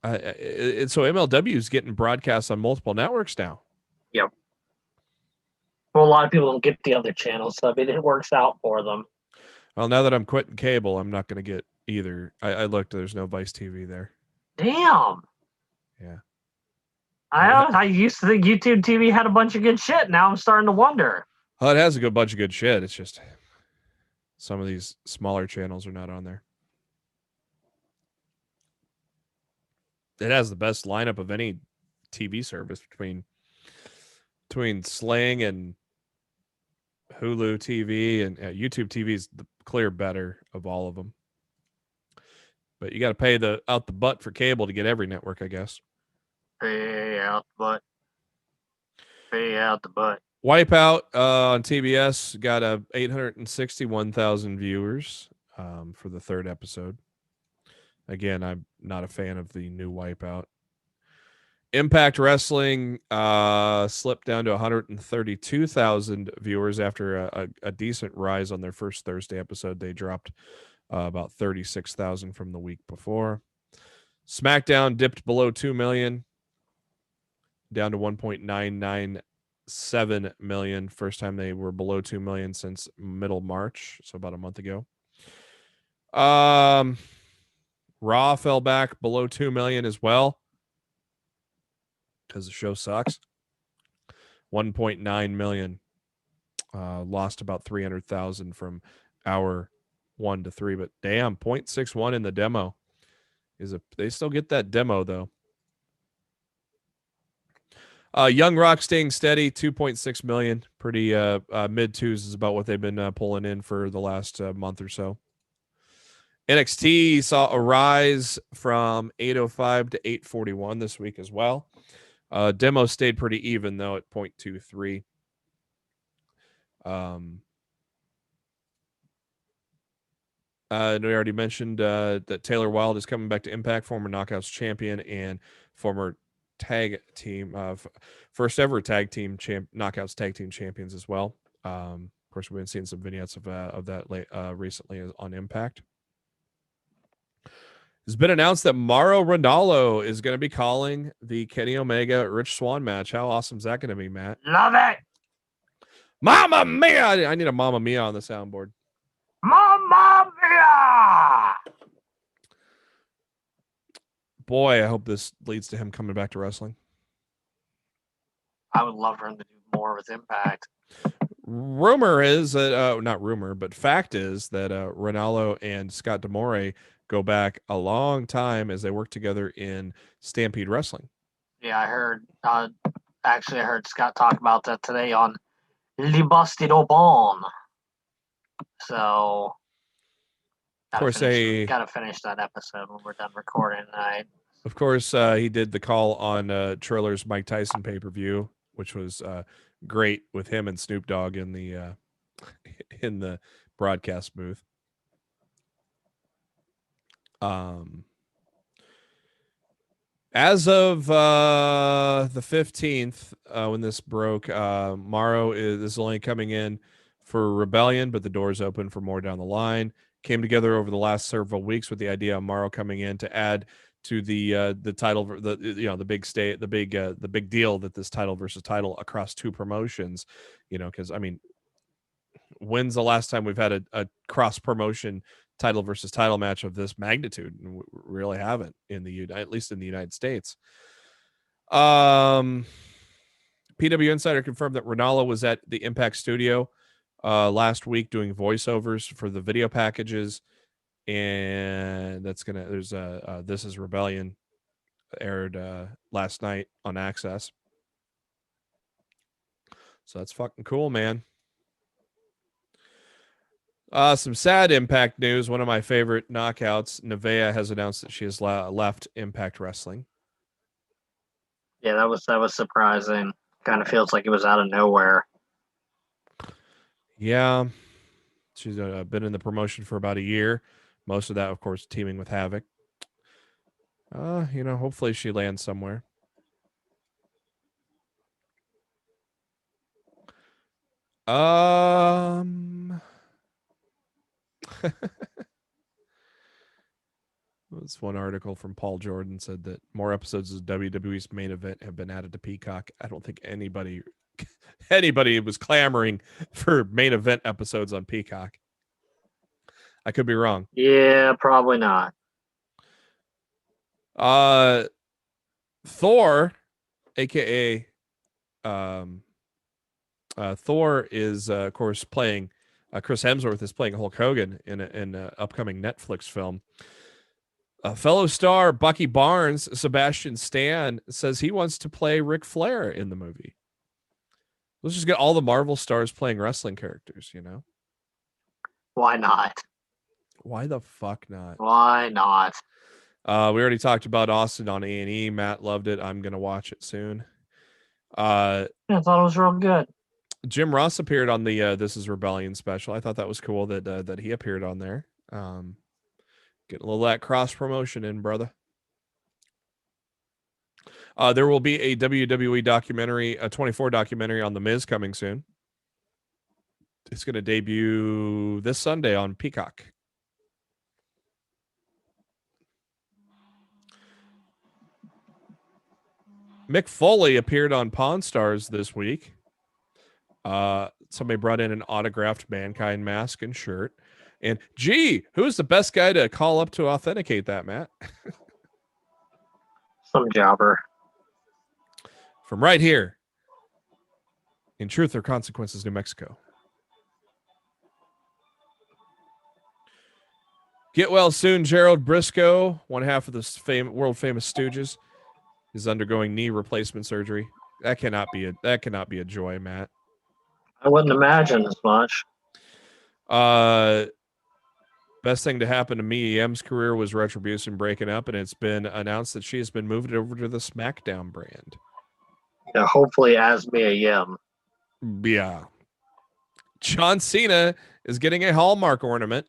So MLW is getting broadcast on multiple networks now. Yep. Well, a lot of people don't get the other channels, so I mean, it works out for them. Well, now that I'm quitting cable, I'm not going to get either. I looked. There's no Vice TV there. Damn. Yeah. I used to think YouTube TV had a bunch of good shit. Now I'm starting to wonder. Well, it has a bunch of good shit. It's just some of these smaller channels are not on there. It has the best lineup of any TV service between Sling and Hulu TV, and YouTube TV is the clear better of all of them. But you got to pay out the butt for cable to get every network, I guess. Pay out the butt. Pay out the butt. Wipeout on TBS got 861,000 viewers for the third episode. Again, I'm not a fan of the new Wipeout. Impact Wrestling slipped down to 132,000 viewers after a decent rise on their first Thursday episode. They dropped about 36,000 from the week before. SmackDown dipped below 2 million, down to 1.997 million. First time they were below 2 million since middle March, so about a month ago. Raw fell back below 2 million as well, because the show sucks. 1.9 million. Lost about 300,000 from hour 1 to 3, but damn, 0.61 in the demo. They still get that demo though. Young Rock staying steady, 2.6 million. Pretty mid twos is about what they've been pulling in for the last month or so. NXT saw a rise from 805 to 841 this week as well. Demo stayed pretty even though at 0.23. And we already mentioned that Taylor Wilde is coming back to Impact, former Knockouts champion and former tag team, first ever tag team Knockouts tag team champions as well. Of course, we've been seeing some vignettes of that recently on Impact. It's been announced that Mauro Ranallo is going to be calling the Kenny Omega Rich Swann match. How awesome is that going to be, Matt? Love it. Mamma mia! I need a Mamma Mia on the soundboard. Mamma mia! Boy, I hope this leads to him coming back to wrestling. I would love for him to do more with Impact. Rumor is that, not rumor, but fact is that Ranallo and Scott D'Amore go back a long time as they work together in Stampede Wrestling. Yeah, I heard. Actually, I heard Scott talk about that today on Le Busted au Bon. So, of course, gotta finish that episode when we're done recording tonight. Of course, he did the call on Triller's Mike Tyson pay-per-view, which was great with him and Snoop Dogg in the broadcast booth. As of the 15th, when this broke, Mauro is only coming in for Rebellion, but the door's open for more down the line. Came together over the last several weeks with the idea of Morrow coming in to add to the title, the big deal that this title versus title across two promotions, because I mean, when's the last time we've had a cross promotion title versus title match of this magnitude? And we really haven't at least in the United States. PW Insider confirmed that Ranallo was at the Impact Studio last week doing voiceovers for the video packages, and there's This Is Rebellion aired last night on Access, so that's fucking cool, man. Some sad Impact news. One of my favorite knockouts, Nevaeh, has announced that she has left Impact Wrestling. Yeah, that was surprising. Kind of feels like it was out of nowhere. Yeah, she's been in the promotion for about a year. Most of that, of course, teaming with Havoc. Hopefully she lands somewhere. This one article from Paul Jordan said that more episodes of WWE's main event have been added to Peacock. I don't think anybody was clamoring for main event episodes on Peacock. I could be wrong. Yeah, probably not. Thor, aka Thor, is of course playing. Chris Hemsworth is playing Hulk Hogan in an upcoming Netflix film. Fellow star Bucky Barnes, Sebastian Stan, says he wants to play Ric Flair in the movie. Let's just get all the Marvel stars playing wrestling characters, Why not? Why the fuck not? Why not? We already talked about Austin on A&E. Matt loved it. I'm going to watch it soon. I thought it was real good. Jim Ross appeared on the This Is Rebellion special. I thought that was cool that he appeared on there. Getting a little of that cross promotion in, brother. There will be a WWE documentary, a 24 documentary on The Miz coming soon. It's going to debut this Sunday on Peacock. Mick Foley appeared on Pawn Stars this week. Somebody brought in an autographed Mankind mask and shirt. And gee, who's the best guy to call up to authenticate that, Matt? Some jobber. From right here in Truth or Consequences, New Mexico. Get well soon, Gerald Briscoe, one half of the world famous Stooges, is undergoing knee replacement surgery. That cannot be a joy, Matt. I wouldn't imagine as much. Best thing to happen to Mia Yim's career was Retribution breaking up, and it's been announced that she has been moved over to the SmackDown brand. Yeah, hopefully as Mia Yim. Yeah. John Cena is getting a Hallmark ornament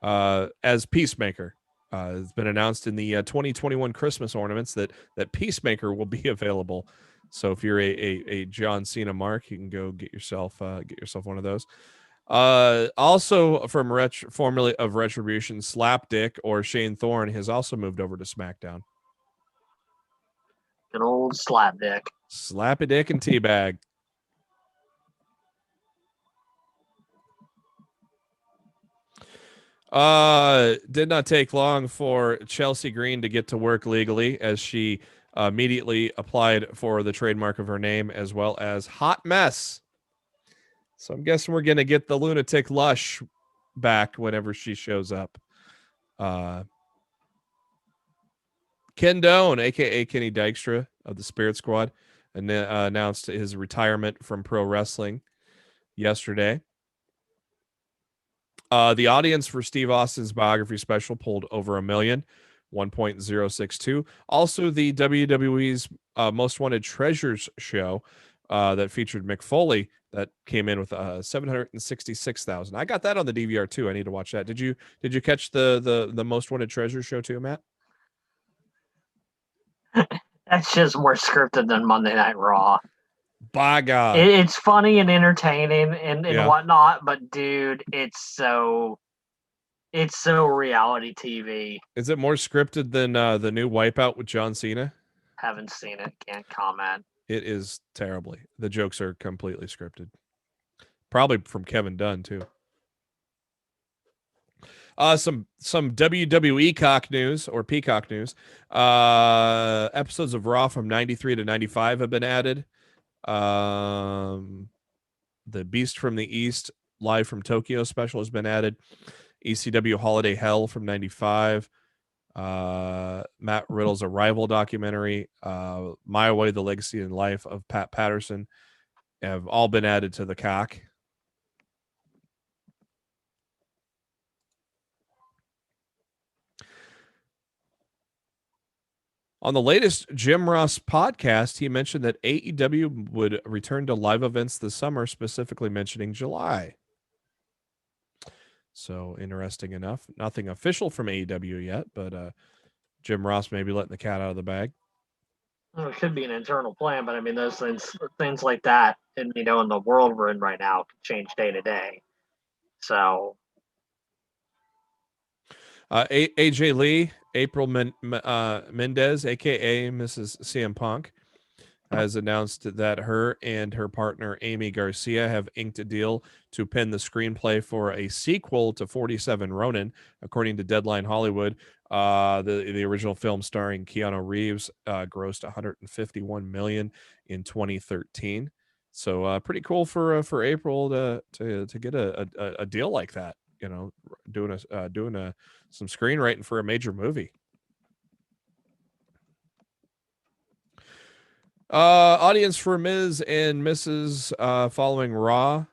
as Peacemaker. It's been announced in the 2021 Christmas ornaments that Peacemaker will be available. So if you're a John Cena mark, you can go get yourself one of those. Also from formerly of Retribution, Slapdick or Shane Thorne has also moved over to SmackDown. An old Slapdick. Slappy Dick and Teabag. Did not take long for Chelsea Green to get to work legally, as she immediately applied for the trademark of her name, as well as Hot Mess. So I'm guessing we're going to get the Lunatic Lush back whenever she shows up. Ken Doane, a.k.a. Kenny Dykstra of the Spirit Squad, announced his retirement from pro wrestling yesterday. The audience for Steve Austin's biography special pulled over 1 million, 1.062. Also, the WWE's Most Wanted Treasures show that featured Mick Foley that came in with 766,000. I got that on the DVR too. I need to watch that. Did you catch the Most Wanted Treasures show too, Matt? That's just more scripted than Monday Night Raw. by God. It's funny and entertaining and Yeah. whatnot, but dude, it's so reality TV. Is it more scripted than the new Wipeout with John Cena? Haven't seen it, can't comment. It is terribly. The jokes are completely scripted. Probably from Kevin Dunn too. Some WWE cock news or Peacock news. Episodes of Raw from 93 to 95 have been added. The Beast from the East Live from Tokyo special has been added. ECW Holiday Hell from 95. Matt Riddle's Arrival documentary. My Way, The Legacy and Life of Pat Patterson have all been added to the cock. On the latest Jim Ross podcast, he mentioned that AEW would return to live events this summer, specifically mentioning July. So interesting enough. Nothing official from AEW yet, but Jim Ross may be letting the cat out of the bag. Well, it could be an internal plan, but I mean, those things like that, and in the world we're in right now, can change day to day. So, AJ Lee, April Mendez, aka Mrs. CM Punk, has announced that her and her partner Amy Garcia have inked a deal to pen the screenplay for a sequel to 47 Ronin, according to Deadline Hollywood. The original film starring Keanu Reeves grossed $151 million in 2013. So pretty cool for April to get a deal like that. Doing some screenwriting for a major movie. Audience for Ms. and Mrs. Following Raw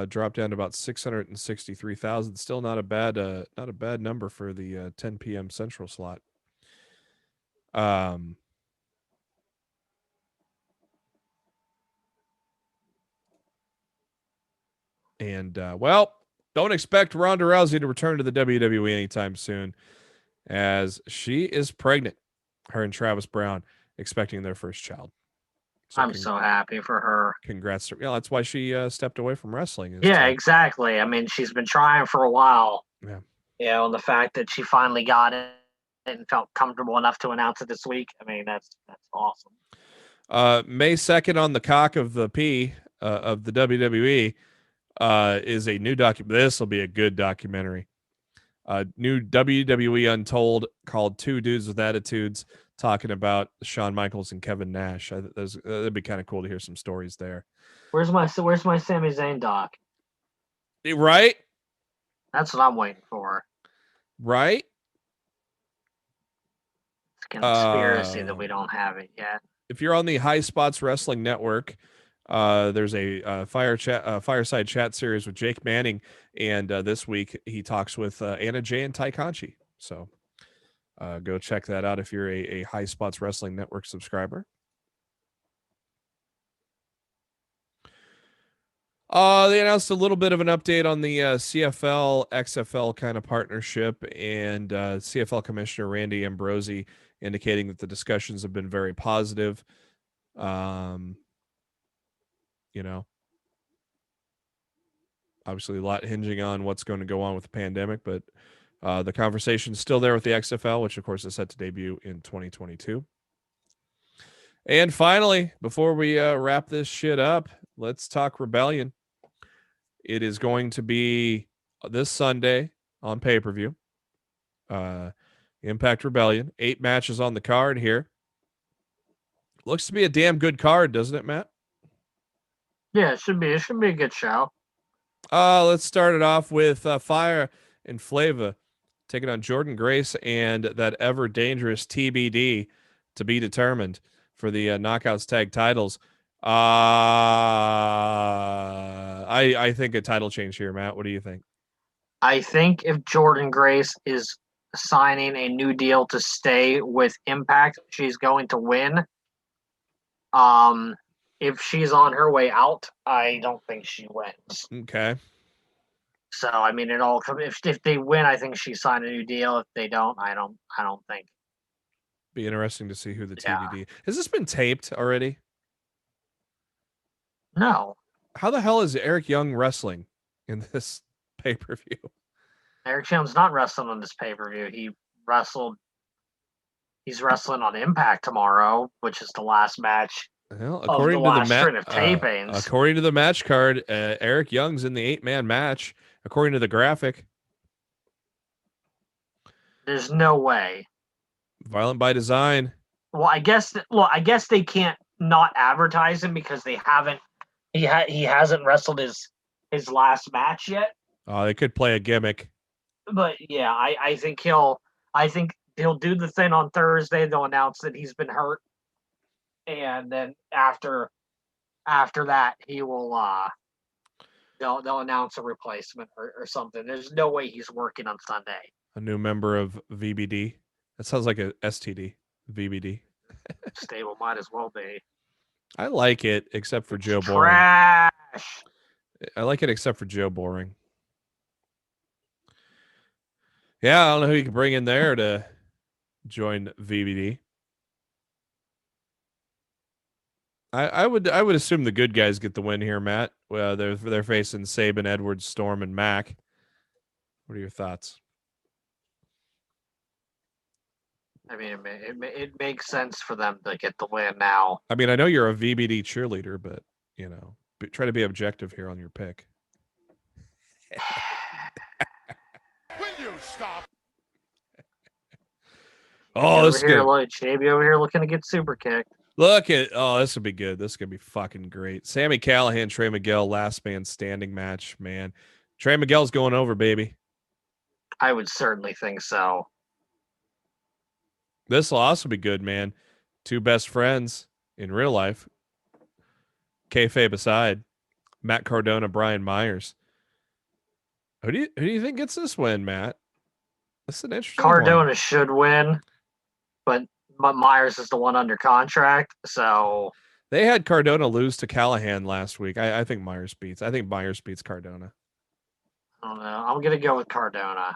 dropped down to about 663,000. Still not a bad number for the 10 p.m. Central slot. Well, don't expect Ronda Rousey to return to the WWE anytime soon, as she is pregnant. Her and Travis Brown expecting their first child. So I'm so happy for her. Congrats. Yeah, that's why she stepped away from wrestling. Yeah, exactly. I mean, she's been trying for a while. Yeah. And the fact that she finally got it and felt comfortable enough to announce it this week, I mean, that's awesome. May 2nd on the cock of the P of the WWE is a new document. This will be a good documentary. New WWE Untold called Two Dudes with Attitudes, talking about Shawn Michaels and Kevin Nash. That'd be kind of cool to hear some stories there. Where's my Sami Zayn doc? Right? That's what I'm waiting for. Right? It's a conspiracy that we don't have it yet. If you're on the High Spots Wrestling Network, there's a fireside chat series with Jake Manning, and this week he talks with Anna Jay and Ty Conchi. So go check that out if you're a High Spots Wrestling Network subscriber. They announced a little bit of an update on the CFL XFL kind of partnership, and CFL Commissioner Randy Ambrosi indicating that the discussions have been very positive. Obviously a lot hinging on what's going to go on with the pandemic, but the conversation is still there with the XFL, which of course is set to debut in 2022. And finally, before we wrap this shit up, let's talk Rebellion. It is going to be this Sunday on pay-per-view. Impact Rebellion, 8 matches on the card here. Looks to be a damn good card, doesn't it, Matt? Yeah, it should be a good show. Let's start it off with Fire and Flava taking on Jordan Grace and that ever dangerous TBD to be determined for the Knockouts tag titles. I think a title change here, Matt. What do you think? I think if Jordan Grace is signing a new deal to stay with Impact, she's going to win. If she's on her way out, I don't think she wins. Okay. So I mean, it all comes. If they win, I think she signed a new deal. If they don't, I don't think. Be interesting to see who the TBD. Has this been taped already? No. How the hell is Eric Young wrestling in this pay-per-view? Eric Young's not wrestling on this pay-per-view. He's wrestling on Impact tomorrow, which is the last match Well, of the last string of tapings. According to the match card, Eric Young's in the 8-man match, according to the graphic. There's no way. Violent by design. Well, I guess they can't not advertise him because they haven't. He hasn't wrestled his last match yet. They could play a gimmick. But yeah, I think he'll do the thing on Thursday. They'll announce that he's been hurt, and then after that, he will they'll announce a replacement or something. There's no way he's working on Sunday. A new member of VBD. That sounds like a STD. VBD. Stable might as well be. I like it, except for Joe Boring. Trash. I like it, except for Joe Boring. Yeah, I don't know who you can bring in there to join VBD. I would assume the good guys get the win here, Matt. Well, they're facing Saban, Edwards, Storm, and Mac. What are your thoughts? I mean, it makes sense for them to get the win now. I mean, I know you're a VBD cheerleader, but try to be objective here on your pick. Will you stop? Oh, this is good. JB over here looking to get super kicked. This would be good. This could be fucking great. Sami Callihan, Trey Miguel, last man standing match, man. Trey Miguel's going over, baby. I would certainly think so. This will also be good, man. Two best friends in real life. Kayfabe aside, Matt Cardona, Brian Myers. Who do you think gets this win, Matt? This is an interesting Cardona one. should win, but Myers is the one under contract, so they had Cardona lose to Callahan last week. I think Myers beats. Cardona. I don't know. I'm gonna go with Cardona. I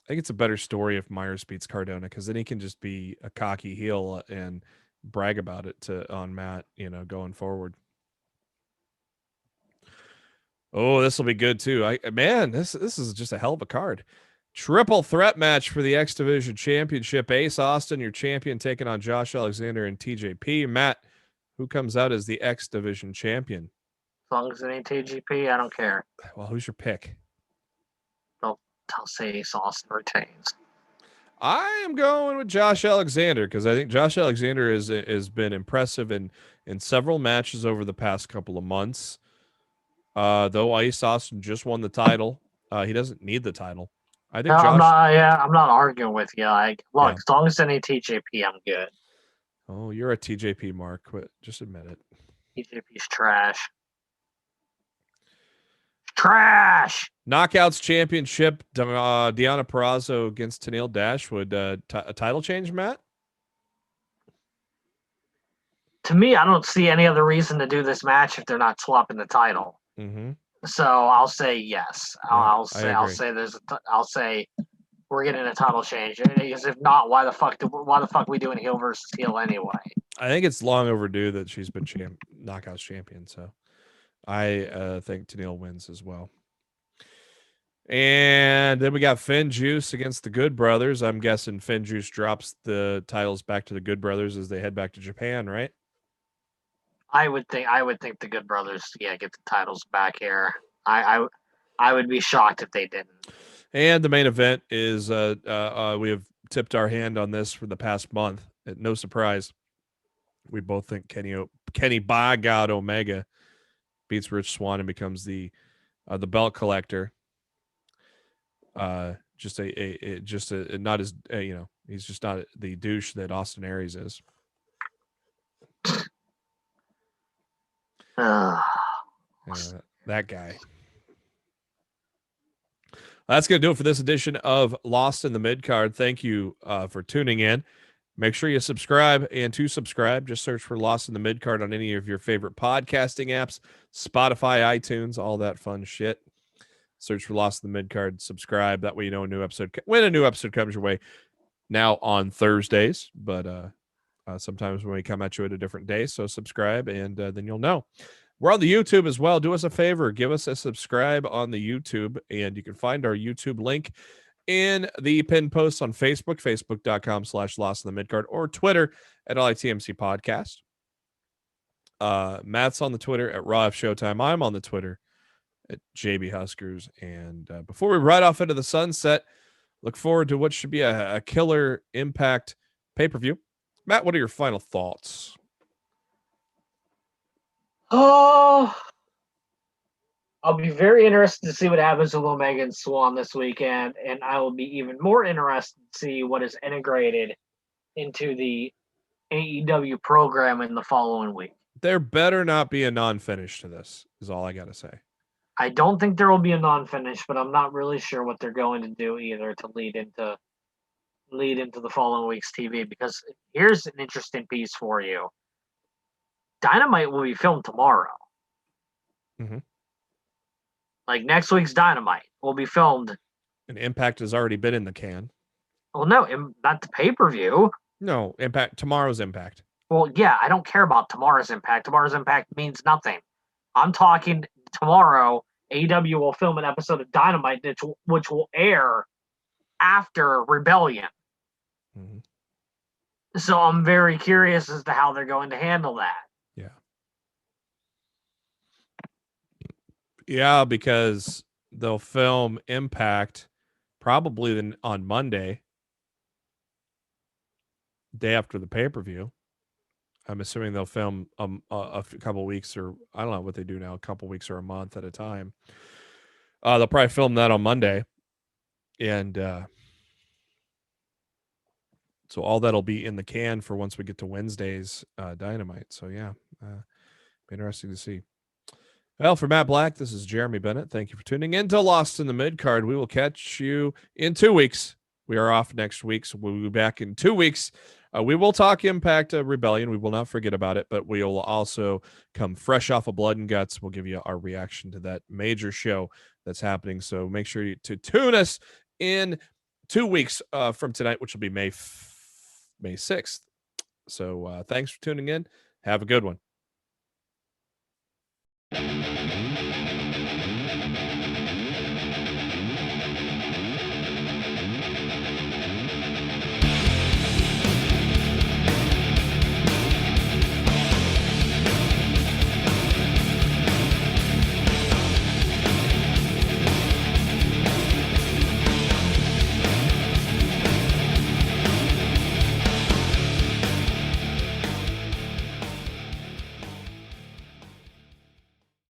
think it's a better story if Myers beats Cardona, because then he can just be a cocky heel and brag about it on Matt, going forward. Oh, this will be good too. This is just a hell of a card. Triple threat match for the X Division Championship. Ace Austin, your champion, taking on Josh Alexander and TJP. Matt, who comes out as the X Division champion? As long as it ain't TJP, I don't care. Well, who's your pick? I'll say Ace Austin retains. I am going with Josh Alexander, because I think Josh Alexander has been impressive in several matches over the past couple of months. Though Ace Austin just won the title, he doesn't need the title. I think I'm not arguing with you. As long as it ain't TJP, I'm good. Oh, you're a TJP mark. Quit. Just admit it. TJP's trash. Trash. Knockouts Championship. Deonna Purrazzo against Tenille Dashwood. A title change, Matt? To me, I don't see any other reason to do this match if they're not swapping the title. Mm-hmm. So I'll say yes. Yeah, I'll say we're getting a title change. Because if not, why the fuck we doing heel versus heel anyway? I think it's long overdue that she's been Knockouts champion. So I think Tenille wins as well. And then we got Finn Juice against the Good Brothers. I'm guessing Finn Juice drops the titles back to the Good Brothers as they head back to Japan, right? I would think the Good Brothers, get the titles back here. I would be shocked if they didn't. And the main event is we have tipped our hand on this for the past month. No surprise. We both think Kenny by God Omega beats Rich Swann and becomes the belt collector. He's just not the douche that Austin Aries is. That guy. That's going to do it for this edition of Lost in the Midcard. Thank you for tuning in. Make sure you subscribe, and to subscribe, just search for Lost in the Midcard on any of your favorite podcasting apps, Spotify, iTunes, all that fun shit. Search for Lost in the Midcard, subscribe. That way you know when a new episode comes your way. Now on Thursdays, but sometimes when we come at you at a different day. So subscribe, and then you'll know. We're on the YouTube as well. Do us a favor. Give us a subscribe on the YouTube, and you can find our YouTube link in the pinned post on Facebook, facebook.com/Lost in the Midcard, or Twitter at LITMC Podcast. Matt's on the Twitter at Raw F Showtime. I'm on the Twitter at JB Huskers. And before we ride off into the sunset, look forward to what should be a killer Impact pay-per-view. Matt, what are your final thoughts? Oh, I'll be very interested to see what happens with Omega and Swan this weekend, and I will be even more interested to see what is integrated into the AEW program in the following week. There better not be a non-finish to this, is all I got to say. I don't think there will be a non-finish, but I'm not really sure what they're going to do either to lead into the following week's TV, because here's an interesting piece for you. Dynamite will be filmed tomorrow. Mm-hmm. Like next week's Dynamite will be filmed. And Impact has already been in the can. Well, no, not the pay-per-view. No, Impact. Tomorrow's Impact. Well, yeah, I don't care about tomorrow's Impact. Tomorrow's Impact means nothing. I'm talking tomorrow, AEW will film an episode of Dynamite, which will air after Rebellion. Mm-hmm. So I'm very curious as to how they're going to handle that. Yeah. Yeah, because they'll film Impact probably on Monday, day after the pay-per-view. I'm assuming they'll film a couple weeks, or I don't know what they do now, a couple weeks or a month at a time. They'll probably film that on Monday. And so all that'll be in the can for once we get to Wednesday's Dynamite. So, yeah, be interesting to see. Well, for Matt Black, this is Jeremy Bennett. Thank you for tuning in to Lost in the Midcard. We will catch you in 2 weeks. We are off next week, so we'll be back in 2 weeks. We will talk Impact Rebellion. We will not forget about it, but we will also come fresh off of Blood and Guts. We'll give you our reaction to that major show that's happening. So make sure to tune us in 2 weeks from tonight, which will be May 6th. So thanks for tuning in. Have a good one.